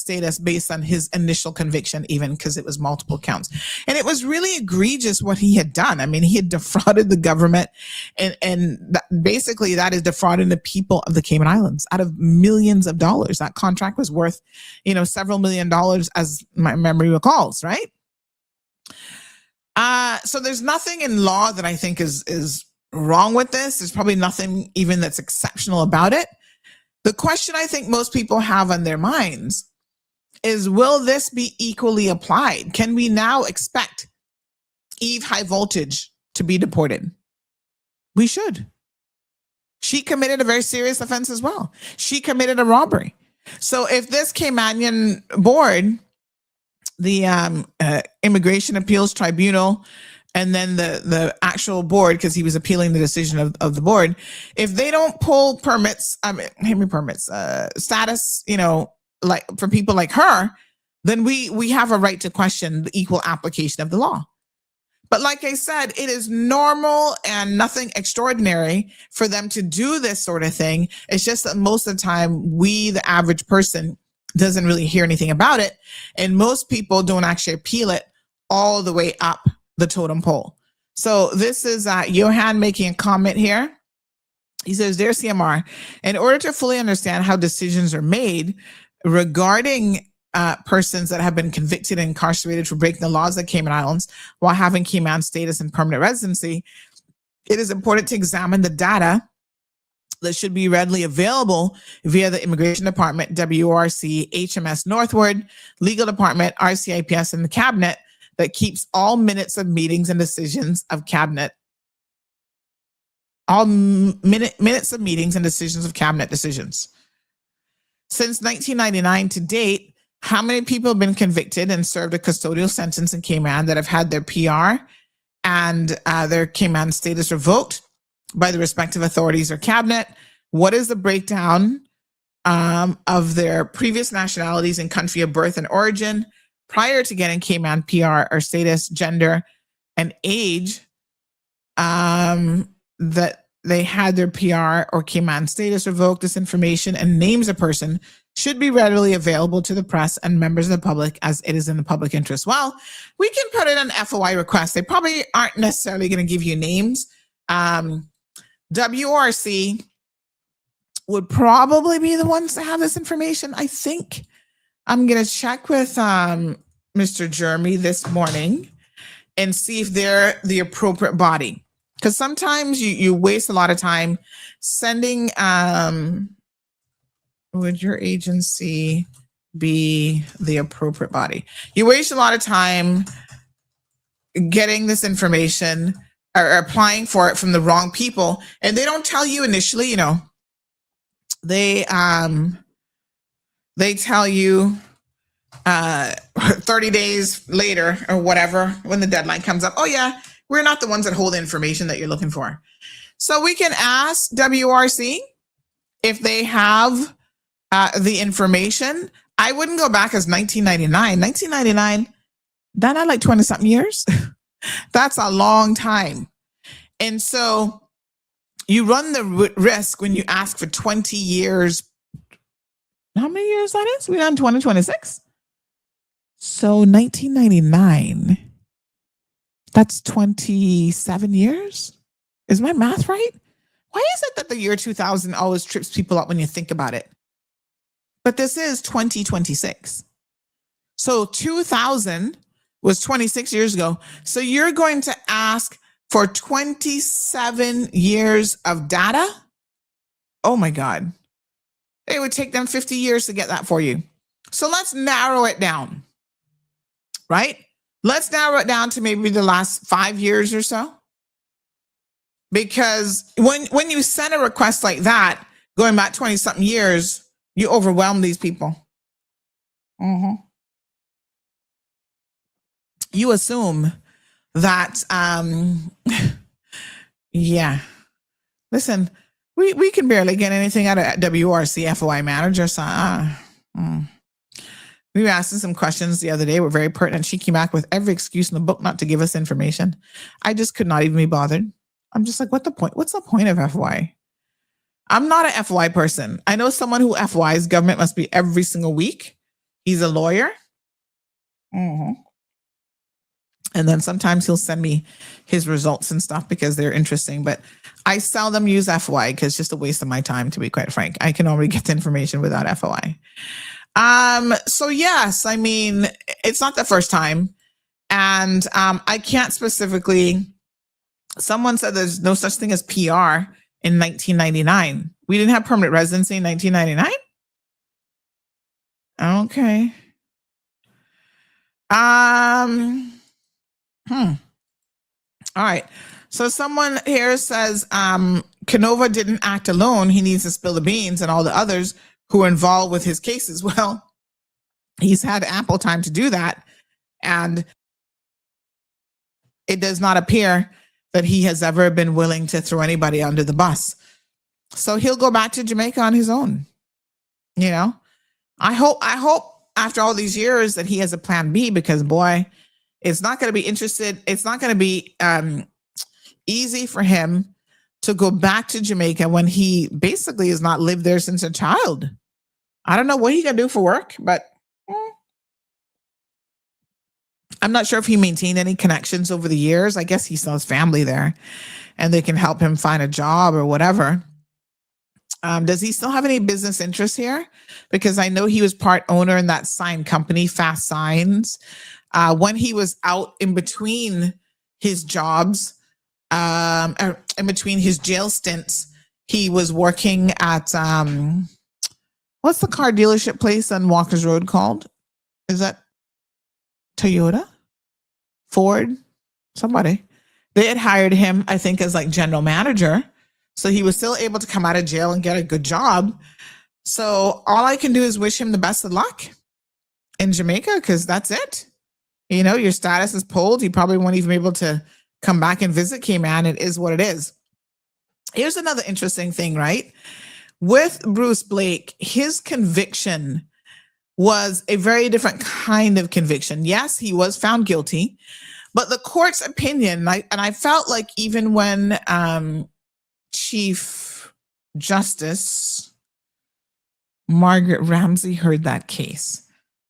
status based on his initial conviction, even because it was multiple counts. And it was really egregious what he had done. I mean, he had defrauded the government, and basically that is defrauding the people of the Cayman Islands out of millions of dollars. That contract was worth, several $1 million, as my memory recalls, right? So there's nothing in law that I think is wrong with this. There's probably nothing even that's exceptional about it. The question I think most people have on their minds is, will this be equally applied? Can we now expect Eve High Voltage to be deported? We should. She committed a very serious offense as well. She committed a robbery. So if this Caymanian board, the Immigration Appeals Tribunal, and then the actual board, because he was appealing the decision of the board, if they don't pull status, like for people like her, then we have a right to question the equal application of the law. But like I said, it is normal and nothing extraordinary for them to do this sort of thing. It's just that most of the time, we, the average person, doesn't really hear anything about it. And most people don't actually appeal it all the way up the totem pole. So this is Johan making a comment here. He says, "Dear CMR, in order to fully understand how decisions are made regarding persons that have been convicted and incarcerated for breaking the laws of the Cayman Islands while having Cayman status and permanent residency, it is important to examine the data that should be readily available via the Immigration Department, WRC, HMS Northward, Legal Department, RCIPS, and the Cabinet that keeps all minutes of meetings and decisions of Cabinet, minutes of meetings and decisions of Cabinet decisions. Since 1999 to date, how many people have been convicted and served a custodial sentence in Cayman that have had their PR and their Cayman status revoked by the respective authorities or Cabinet? What is the breakdown of their previous nationalities and country of birth and origin prior to getting Cayman PR or status, gender, and age that they had their PR or Cayman status revoked? This information and names of person should be readily available to the press and members of the public as it is in the public interest. Well, we can put in an FOI request. They probably aren't necessarily going to give you names. WRC would probably be the ones to have this information, I think. I'm going to check with Mr. Jeremy this morning and see if they're the appropriate body. Because sometimes you waste a lot of time sending, would your agency be the appropriate body? You waste a lot of time getting this information or applying for it from the wrong people. And they don't tell you initially, they tell you 30 days later or whatever, when the deadline comes up, oh yeah, we're not the ones that hold the information that you're looking for. So we can ask WRC if they have the information. I wouldn't go back as 1999. 1999, that's not like 20 something years. That's a long time. And so you run the risk when you ask for 20 years. How many years that is? We're on 2026. So 1999, that's 27 years. Is my math right? Why is it that the year 2000 always trips people up when you think about it? But this is 2026. So 2000 was 26 years ago. So you're going to ask for 27 years of data? Oh my God. It would take them 50 years to get that for you. So let's narrow it down, right? Let's narrow it down to maybe the last 5 years or so. Because when you send a request like that, going back 20 something years, you overwhelm these people. You assume that, yeah. Listen, we can barely get anything out of WRC FOI manager. So, we were asking some questions the other day. Were very pertinent. She came back with every excuse in the book not to give us information. I just could not even be bothered. I'm just like, what's the point? What's the point of FOI? I'm not an FOI person. I know someone who FOIs government must be every single week. He's a lawyer. And then sometimes he'll send me his results and stuff because they're interesting. But I seldom use FOI because it's just a waste of my time, to be quite frank. I can already get the information without FOI. So yes, I mean, it's not the first time. And I can't specifically, someone said there's no such thing as PR in 1999. We didn't have permanent residency in 1999? Okay. All right. So someone here says Canover didn't act alone. He needs to spill the beans and all the others who are involved with his cases. Well, he's had ample time to do that. And it does not appear that he has ever been willing to throw anybody under the bus. So he'll go back to Jamaica on his own. You know, I hope after all these years that he has a plan B, because boy, it's not going to be It's not going to be easy for him to go back to Jamaica when he basically has not lived there since a child. I don't know what he can do for work, but I'm not sure if he maintained any connections over the years. I guess he still has family there and they can help him find a job or whatever. Does he still have any business interests here? Because I know he was part owner in that sign company, Fast Signs. When he was out in between his jobs, or in between his jail stints, he was working at, what's the car dealership place on Walker's Road called? Is that Toyota? Ford? Somebody. They had hired him, I think, as like general manager. So he was still able to come out of jail and get a good job. So all I can do is wish him the best of luck in Jamaica, because that's it. You know, your status is pulled. You probably won't even be able to come back and visit Cayman. It is what it is. Here's another interesting thing, right? With Bruce Blake, his conviction was a very different kind of conviction. Yes, he was found guilty, but the court's opinion, and I felt like even when Chief Justice Margaret Ramsey heard that case.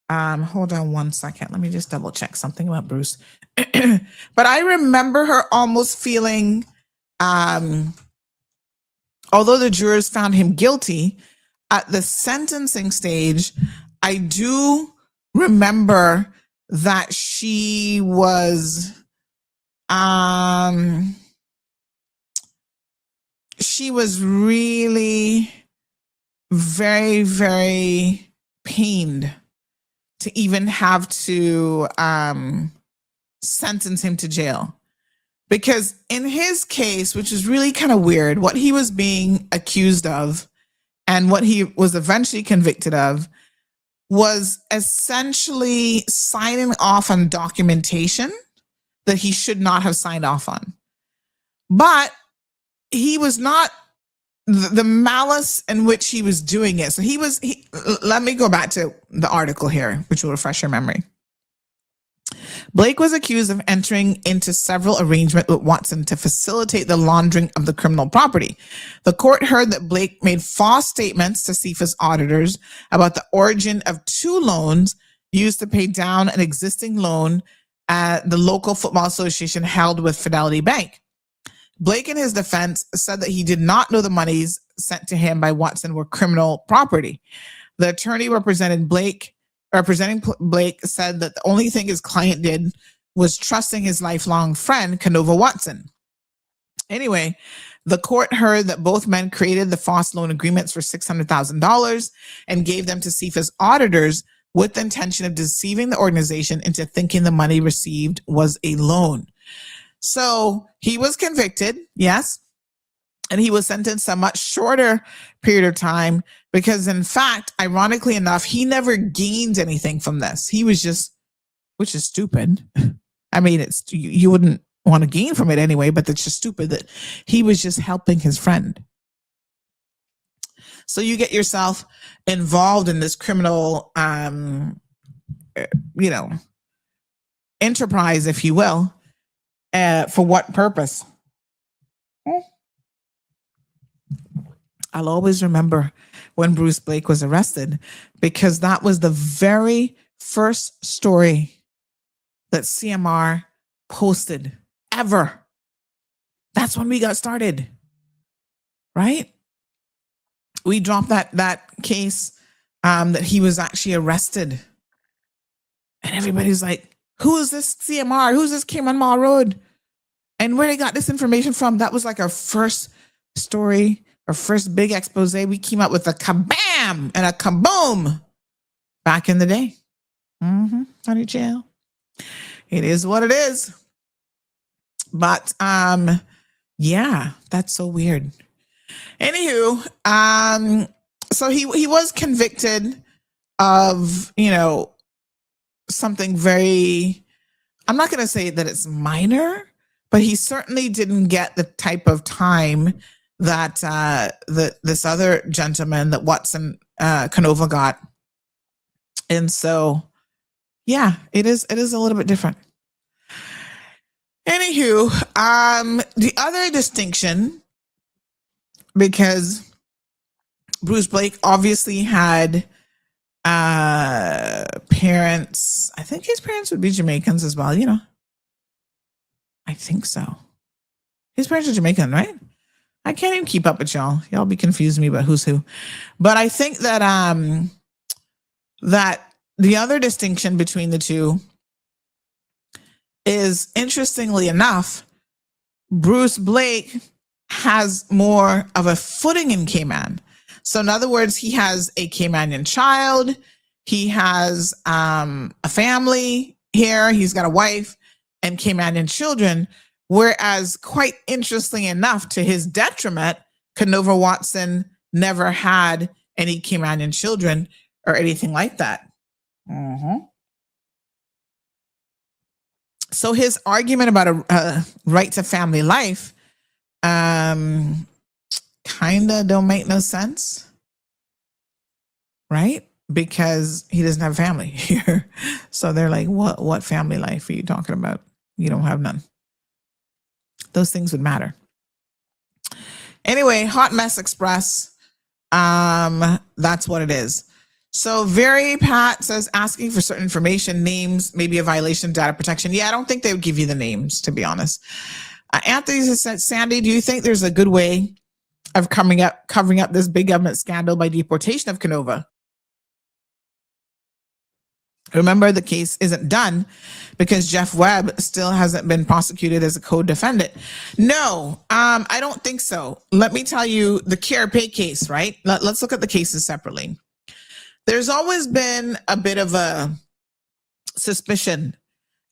Hold on one second. Let me just double check something about Bruce. But I remember her almost feeling, although the jurors found him guilty, at the sentencing stage, I do remember that she was really very, very pained to even have to sentence him to jail. Because in his case, which is really kind of weird, what he was being accused of and what he was eventually convicted of was essentially signing off on documentation that he should not have signed off on. But he was not the malice in which he was doing it. So let me go back to the article here, which will refresh your memory. Blake was accused of entering into several arrangements with Watson to facilitate the laundering of the criminal property. The court heard that Blake made false statements to CFA's auditors about the origin of 2 loans used to pay down an existing loan at the local football association held with Fidelity Bank. Blake, in his defense, said that he did not know the monies sent to him by Watson were criminal property. The attorney representing Blake said that the only thing his client did was trusting his lifelong friend, Canover Watson. Anyway, the court heard that both men created the false loan agreements for $600,000 and gave them to CFA's auditors with the intention of deceiving the organization into thinking the money received was a loan. So he was convicted, yes, and he was sentenced a much shorter period of time because, in fact, ironically enough, he never gained anything from this. He was just, which is stupid. I mean, it's you wouldn't want to gain from it anyway, but it's just stupid that he was just helping his friend. So you get yourself involved in this criminal, enterprise, if you will, for what purpose? I'll always remember when Bruce Blake was arrested because that was the very first story that CMR posted ever. That's when we got started, right? We dropped that case that he was actually arrested. And everybody's like, who is this CMR? Who's this Cayman Mall Road? And where they got this information from? That was like our first story, our first big expose. We came up with a kabam and a kaboom back in the day. Honey jail. It is what it is. But yeah, that's so weird. Anywho, so he was convicted of, something very, I'm not going to say that it's minor, but he certainly didn't get the type of time that this other gentleman that Watson Canover got. And so, yeah, it is a little bit different. Anywho, the other distinction, because Bruce Blake obviously had parents, I think his parents would be Jamaicans as well, I think so. His parents are Jamaican, right? I can't even keep up with y'all. Y'all be confusing me about who's who. But I think that that the other distinction between the two is, interestingly enough, Bruce Blake has more of a footing in Cayman. So in other words, he has a Caymanian child. He has a family here. He's got a wife and Caymanian children. Whereas, quite interestingly enough, to his detriment, Canover Watson never had any Caymanian children or anything like that. So his argument about a right to family life kind of don't make no sense, right? Because he doesn't have family here. So they're like, what family life are you talking about? You don't have none. Those things would matter. Anyway, Hot Mess Express. That's what it is. So Very Pat says asking for certain information, names, maybe a violation of data protection. Yeah, I don't think they would give you the names, to be honest. Anthony said, Sandy, do you think there's a good way of covering up this big government scandal by deportation of Canover? Remember, the case isn't done because Jeff Webb still hasn't been prosecuted as a co-defendant. No, I don't think so. Let me tell you the KRP case, right? Let's look at the cases separately. There's always been a bit of a suspicion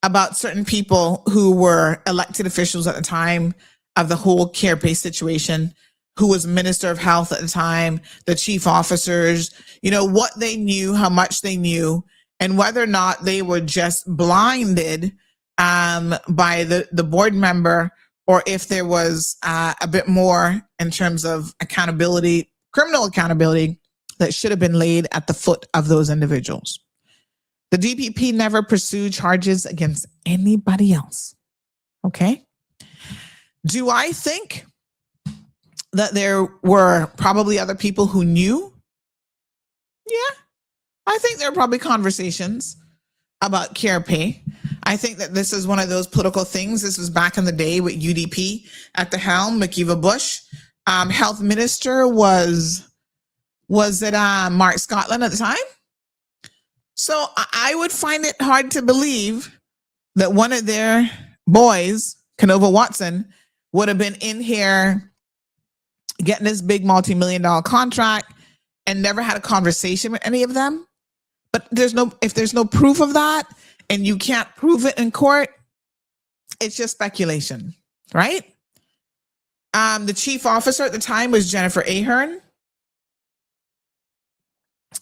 about certain people who were elected officials at the time of the whole KRP situation, who was Minister of Health at the time, the chief officers, what they knew, how much they knew, and whether or not they were just blinded by the board member, or if there was a bit more in terms of accountability, criminal accountability, that should have been laid at the foot of those individuals. The DPP never pursued charges against anybody else. Okay? Do I think that there were probably other people who knew? Yeah. I think there are probably conversations about KRP. I think that this is one of those political things. This was back in the day with UDP at the helm, McKeeva Bush. Health minister was it Mark Scotland at the time? So I would find it hard to believe that one of their boys, Canover Watson, would have been in here getting this big multi-million-dollar contract and never had a conversation with any of them But if there's no proof of that and you can't prove it in court, it's just speculation, right? The chief officer at the time was Jennifer Ahern.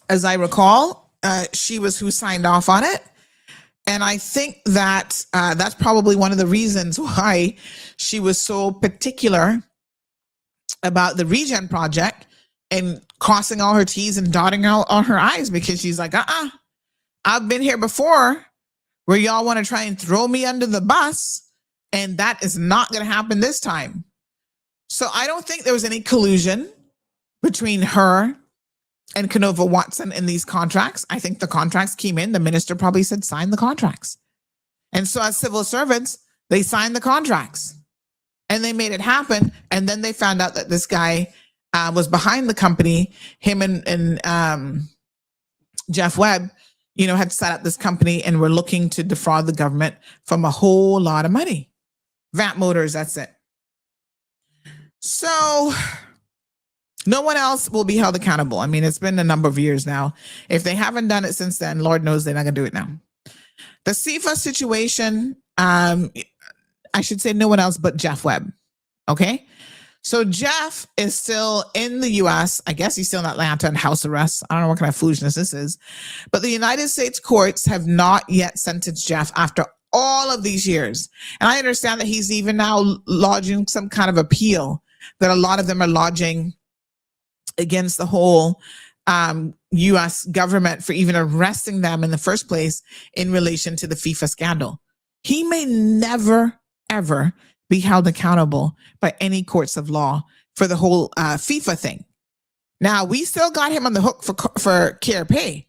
As I recall, she was who signed off on it. And I think that that's probably one of the reasons why she was so particular about the Regen project and crossing all her T's and dotting all her I's, because she's like, I've been here before where y'all want to try and throw me under the bus, and that is not going to happen this time. So I don't think there was any collusion between her and Canover Watson in these contracts. I think the contracts came in. The minister probably said, sign the contracts. And so as civil servants, they signed the contracts and they made it happen. And then they found out that this guy was behind the company. Him and Jeff Webb, had set up this company and were looking to defraud the government from a whole lot of money. Vamp Motors, that's it. So no one else will be held accountable. I mean, it's been a number of years now. If they haven't done it since then, Lord knows they're not going to do it now. The CFA situation, I should say no one else but Jeff Webb. Okay. So Jeff is still in the U.S. I guess he's still in Atlanta on house arrest. I don't know what kind of foolishness this is. But the United States courts have not yet sentenced Jeff after all of these years. And I understand that he's even now lodging some kind of appeal, that a lot of them are lodging against the whole U.S. government for even arresting them in the first place in relation to the FIFA scandal. He may never, ever be held accountable by any courts of law for the whole FIFA thing. Now, we still got him on the hook for care pay.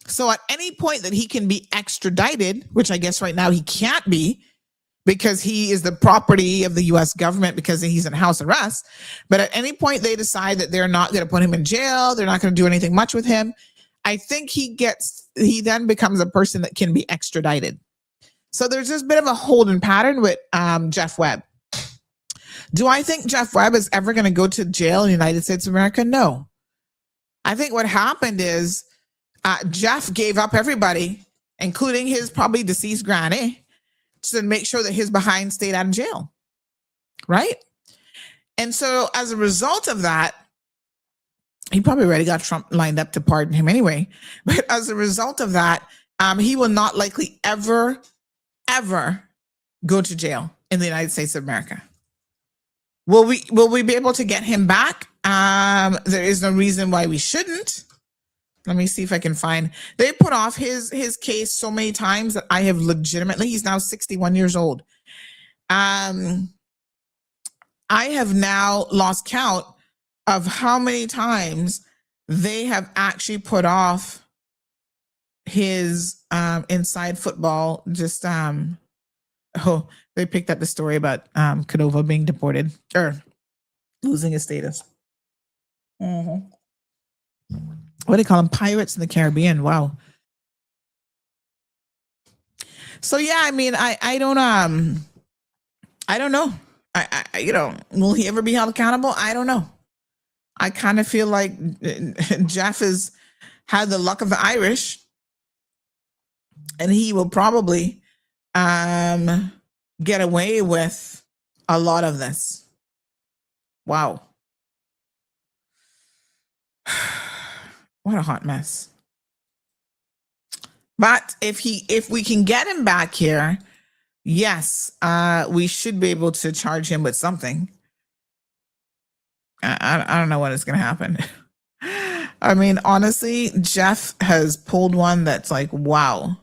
So at any point that he can be extradited, which I guess right now he can't be, because he is the property of the U.S. government because he's in house arrest. But at any point they decide that they're not going to put him in jail, they're not going to do anything much with him, I think he then becomes a person that can be extradited. So there's this bit of a holding pattern with Jeff Webb. Do I think Jeff Webb is ever going to go to jail in the United States of America? No. I think what happened is Jeff gave up everybody, including his probably deceased granny, to make sure that his behind stayed out of jail, right? And so as a result of that, he probably already got Trump lined up to pardon him anyway. But as a result of that, he will not likely ever go to jail in the United States of America. Will we be able to get him back? There is no reason why we shouldn't. Let me see if I can find. They put off his case so many times that I have legitimately, he's now 61 years old. I have now lost count of how many times they have actually put off his inside football. Just they picked up the story about Canover being deported or losing his status. Mm-hmm. What do they call them? Pirates in the Caribbean. Wow. So yeah, I mean, I don't know. Will he ever be held accountable? I don't know. I kind of feel like Jeff has had the luck of the Irish, and he will probably get away with a lot of this. Wow. What a hot mess. But if we can get him back here, yes, we should be able to charge him with something. I don't know what is going to happen. I mean, honestly, Jeff has pulled one that's like, wow.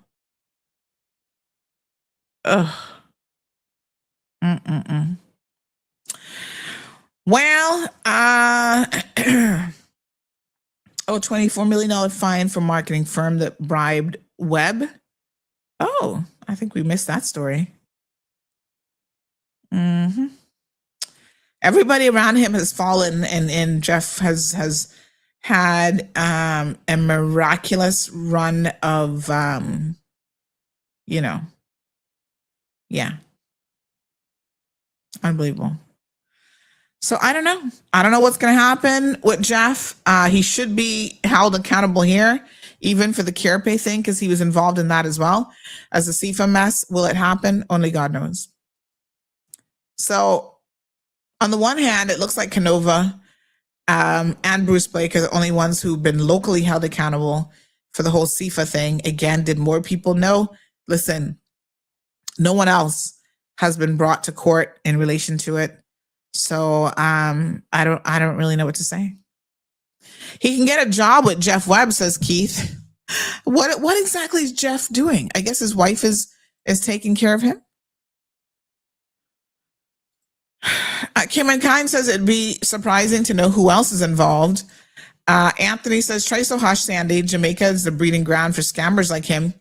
Ugh. Well, $24 million fine for marketing firm that bribed Webb. Oh, I think we missed that story. Mm-hmm. Everybody around him has fallen, and Jeff has had a miraculous run of, yeah. Unbelievable. So I don't know. I don't know what's going to happen with Jeff. He should be held accountable here. even for the care pay thing, because he was involved in that as well as the CFA mess. Will it happen? Only God knows. So on the one hand, it looks like Canova and Bruce Blake are the only ones who've been locally held accountable for the whole CFA thing. Again, did more people know? Listen, no one else has been brought to court in relation to it. So I don't really know what to say. He can get a job with Jeff Webb, says Keith. What exactly is Jeff doing? I guess his wife is taking care of him. Cayman says it'd be surprising to know who else is involved. Anthony says, try so hush, Sandy. Jamaica is the breeding ground for scammers like him.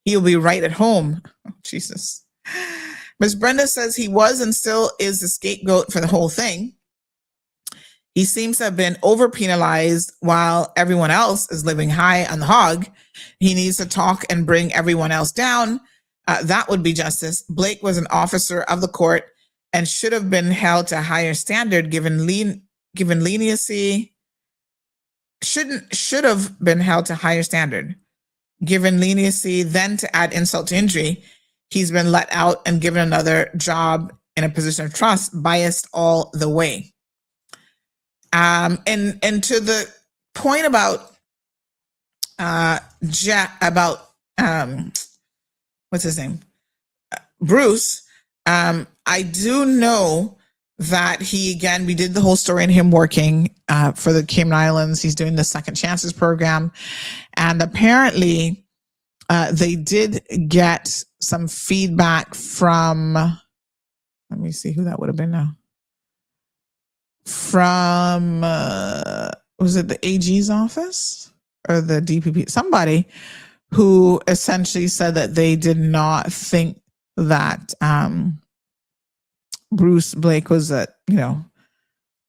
He'll be right at home. Oh, Jesus. Miss Brenda says he was and still is the scapegoat for the whole thing. He seems to have been over-penalized while everyone else is living high on the hog. He needs to talk and bring everyone else down. That would be justice. Blake was an officer of the court and should have been held to a higher standard given leniency. Should have been held to higher standard. Given leniency, then to add insult to injury, he's been let out and given another job in a position of trust, biased all the way. And to the point about what's his name? Bruce, I do know that we did the whole story on him working for the Cayman Islands. He's doing the Second Chances program. And apparently they did get some feedback from, let me see who that would have been now. From, was it the AG's office or the DPP? Somebody who essentially said that they did not think that Bruce Blake was a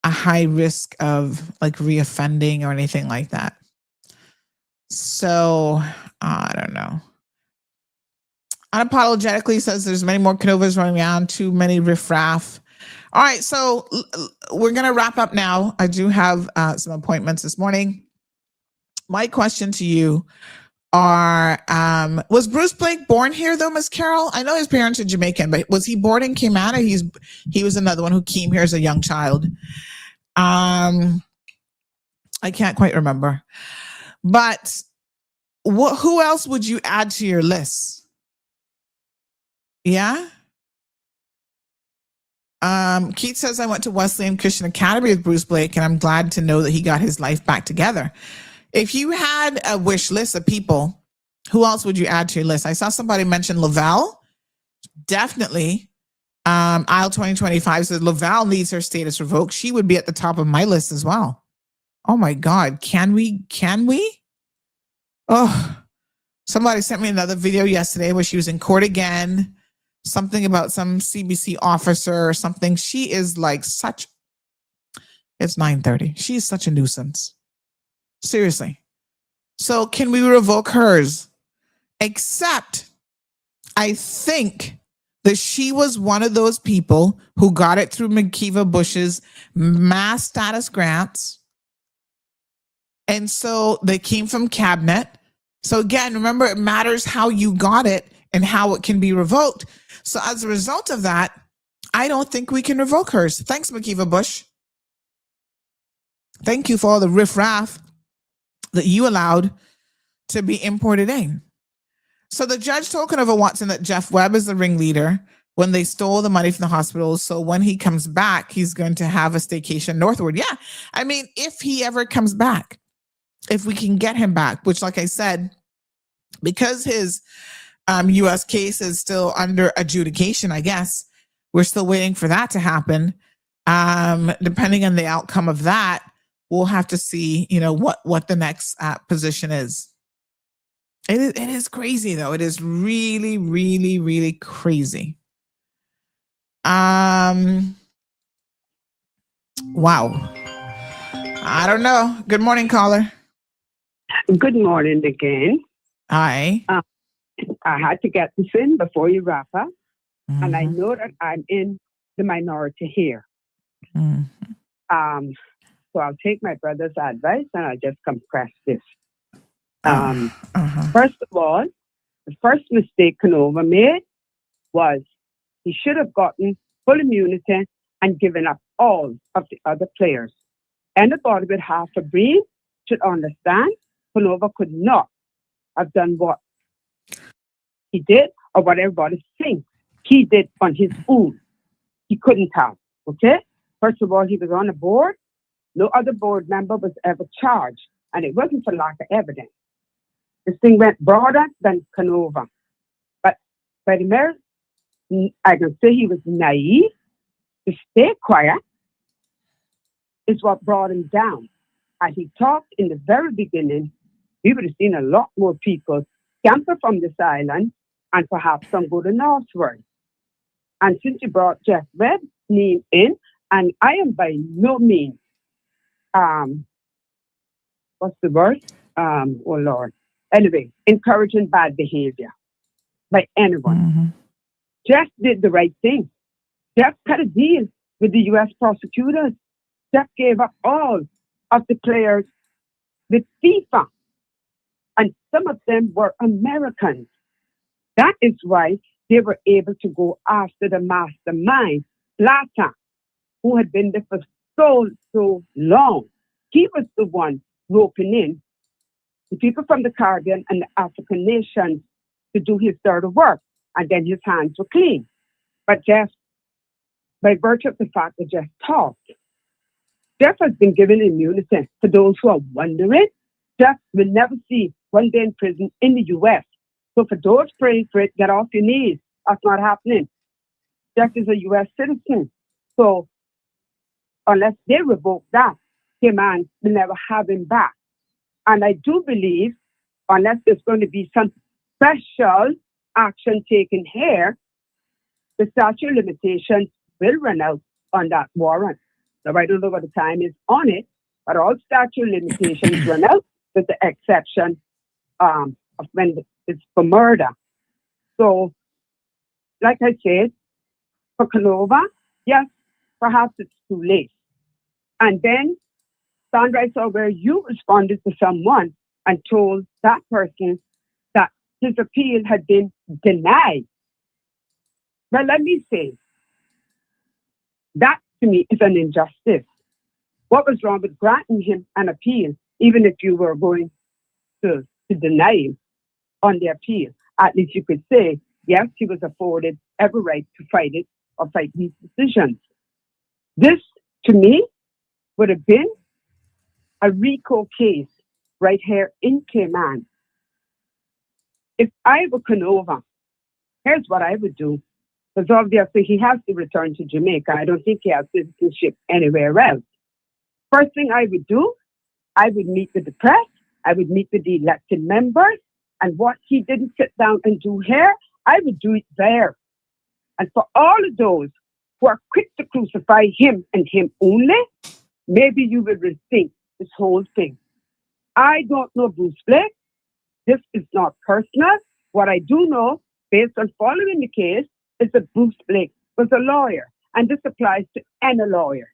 high risk of like reoffending or anything like that. So I don't know. Unapologetically says there's many more Canovas running around, too many riffraff. All right, so we're going to wrap up now. I do have some appointments this morning. My question to you are, was Bruce Blake born here though, Miss Carol? I know his parents are Jamaican, but was he born in Cayman? He was another one who came here as a young child. I can't quite remember. But who else would you add to your list? Yeah? Keith says, I went to Wesleyan Christian Academy with Bruce Blake, and I'm glad to know that he got his life back together. If you had a wish list of people, who else would you add to your list? I saw somebody mention Lavelle. Definitely. Aisle 2025 says Lavelle needs her status revoked. She would be at the top of my list as well. Oh my God. Can we? Oh, somebody sent me another video yesterday where she was in court again. Something about some CBC officer or something. She is like it's 9:30. She is such a nuisance. Seriously. So can we revoke hers? Except I think that she was one of those people who got it through McKeeva Bush's mass status grants. And so they came from cabinet. So again, remember, it matters how you got it and how it can be revoked. So as a result of that, I don't think we can revoke hers. Thanks, McKeeva Bush. Thank you for all the riffraff that you allowed to be imported in. So the judge told Canover Watson that Jeff Webb is the ringleader when they stole the money from the hospitals. So when he comes back, he's going to have a staycation northward. Yeah. I mean, if he ever comes back, if we can get him back, which, like I said, because his U.S. case is still under adjudication, I guess, we're still waiting for that to happen. Depending on the outcome of that, we'll have to see, what the next position is. It is crazy, though. It is really, really, really crazy. Wow. I don't know. Good morning, caller. Good morning again. Hi. I had to get this in before you wrap up. Mm-hmm. And I know that I'm in the minority here. Mm-hmm. So I'll take my brother's advice and I'll just compress this. First of all, the first mistake Canover made was he should have gotten full immunity and given up all of the other players. Anybody with half a brain should understand Canover could not have done what he did or what everybody thinks he did on his own. He couldn't have, okay? First of all, he was on a board. No other board member was ever charged, and it wasn't for lack of evidence. This thing went broader than Canover. But by the mayor, I can say he was naive. To stay quiet is what brought him down. As he talked in the very beginning, we would have seen a lot more people scamper from this island and perhaps some go to northward. And since you brought Jeff Webb's name in, and I am by no means, what's the word? Oh Lord. Anyway, encouraging bad behavior by anyone. Jeff did the right thing. Jeff cut a deal with the U.S. prosecutors. Jeff gave up all of the players with FIFA. And some of them were Americans. That is why they were able to go after the mastermind, Plata, who had been there for so long. He was the one roping in the people from the Caribbean and the African nations to do his dirty work. And then his hands were clean. But Jeff, by virtue of the fact that Jeff talked, Jeff has been given immunity. For those who are wondering, Jeff will never see 1 day in prison in the U.S. So for those praying for it, get off your knees. That's not happening. Jeff is a U.S. citizen. So unless they revoke that, Cayman will never have him back. And I do believe, unless there's going to be some special action taken here, the statute of limitations will run out on that warrant. Now, I don't know what the time is on it, but all statute of limitations run out with the exception of when it's for murder. So, like I said, for Canover, yes, perhaps it's too late. And then, Sandra, I saw where you responded to someone and told that person that his appeal had been denied. Well, let me say, that to me is an injustice. What was wrong with granting him an appeal, even if you were going to deny him on the appeal? At least you could say, yes, he was afforded every right to fight it or fight these decisions. This, to me, would have been a RICO case right here in Cayman. If I were Canover, here's what I would do. Because obviously he has to return to Jamaica. I don't think he has citizenship anywhere else. First thing I would do, I would meet with the press. I would meet with the elected members. And what he didn't sit down and do here, I would do it there. And for all of those who are quick to crucify him and him only, maybe you will rethink this whole thing. I don't know Bruce Blake. This is not personal. What I do know, based on following the case, is that Bruce Blake was a lawyer. And this applies to any lawyer.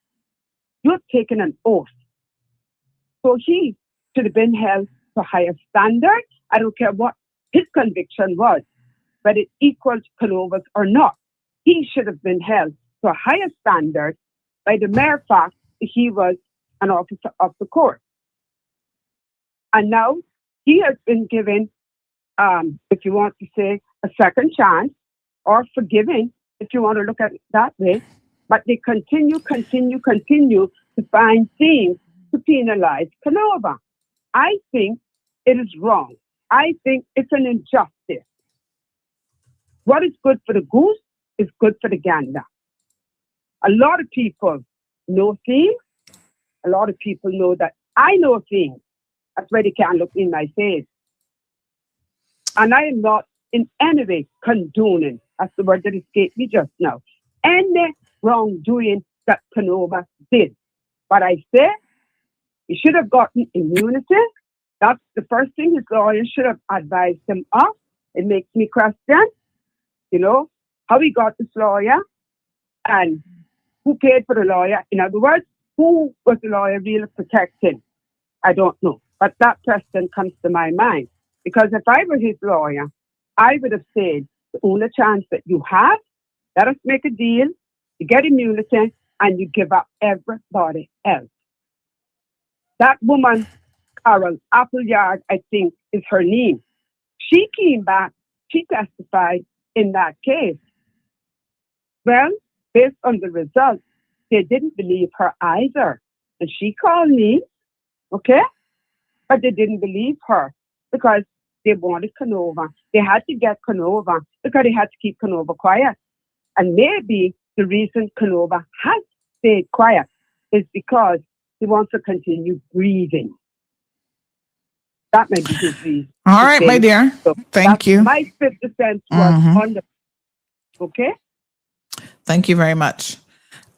You're taking an oath. So he should have been held to higher standards. I don't care what his conviction was, but it equals Canover's or not. He should have been held to a higher standard by the mere fact that he was an officer of the court. And now he has been given, if you want to say, a second chance, or forgiven, if you want to look at it that way. But they continue to find things to penalize Canover. I think it is wrong. I think it's an injustice. What is good for the goose is good for the gander. A lot of people know things. A lot of people know that I know things. That's why they can't look in my face. And I am not in any way condoning, that's the word that escaped me just now, any wrongdoing that Canover did. But I say he should have gotten immunity. That's the first thing his lawyer should have advised him of. It makes me question, how he got this lawyer and who paid for the lawyer. In other words, who was the lawyer really protecting? I don't know. But that question comes to my mind. Because if I were his lawyer, I would have said, the only chance that you have, let us make a deal, you get immunity, and you give up everybody else. That woman, Carol Appleyard, I think is her name. She came back, she testified in that case. Well, based on the results, they didn't believe her either. And she called me, okay? But they didn't believe her because they wanted Canover. They had to get Canover because they had to keep Canover quiet. And maybe the reason Canover has stayed quiet is because he wants to continue breathing. That may be his reason. All right, my dear. So Thank you. My 50 cents was on the... Okay? Thank you very much.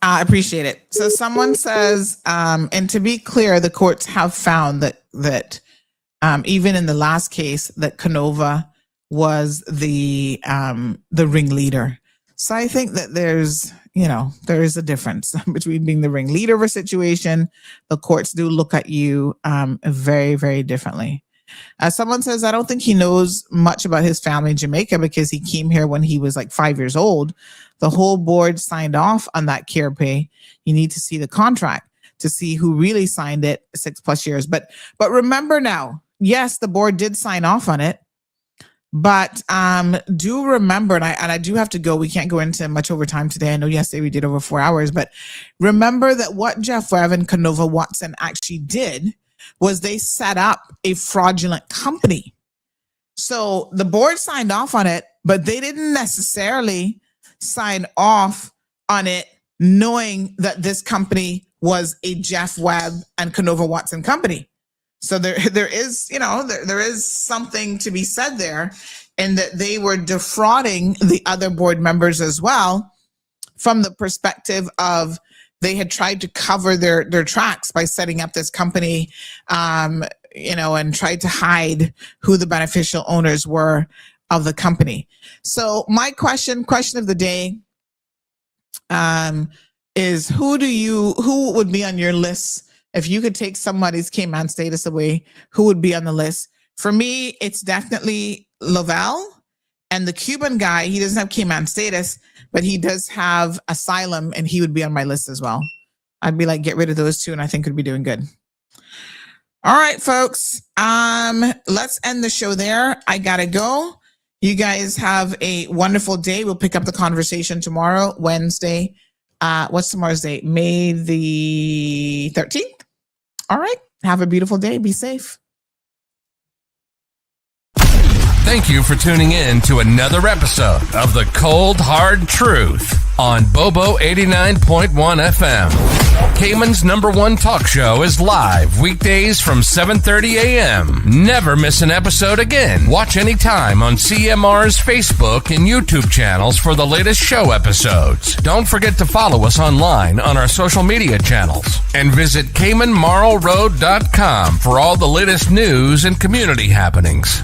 I appreciate it. So someone says, and to be clear, the courts have found that even in the last case, that Canover was the ringleader. So I think that there is a difference between being the ringleader of a situation. The courts do look at you very, very differently. Someone says, I don't think he knows much about his family in Jamaica because he came here when he was like 5 years old. The whole board signed off on that care pay. You need to see the contract to see who really signed it 6+ years. But remember now, yes, the board did sign off on it. But do remember, and I do have to go. We can't go into much overtime today. I know yesterday we did over 4 hours, but remember that what Jeff Webb and Canover Watson actually did was they set up a fraudulent company. So the board signed off on it, but they didn't necessarily sign off on it knowing that this company was a Jeff Webb and Canover Watson company. So there is, there is something to be said there, in that they were defrauding the other board members as well, from the perspective of they had tried to cover their tracks by setting up this company, and tried to hide who the beneficial owners were of the company. So my question of the day, is who would be on your list? If you could take somebody's Cayman status away, who would be on the list? For me, it's definitely Lovell. And the Cuban guy, he doesn't have Cayman status, but he does have asylum, and he would be on my list as well. I'd be like, get rid of those two, and I think we'd be doing good. All right, folks. Let's end the show there. I gotta go. You guys have a wonderful day. We'll pick up the conversation tomorrow, Wednesday. What's tomorrow's date? May the 13th. All right. Have a beautiful day. Be safe. Thank you for tuning in to another episode of The Cold Hard Truth on Bobo 89.1 FM. Cayman's #1 talk show is live weekdays from 7:30 a.m. Never miss an episode again. Watch anytime on CMR's Facebook and YouTube channels for the latest show episodes. Don't forget to follow us online on our social media channels. And visit CaymanMarlRoad.com for all the latest news and community happenings.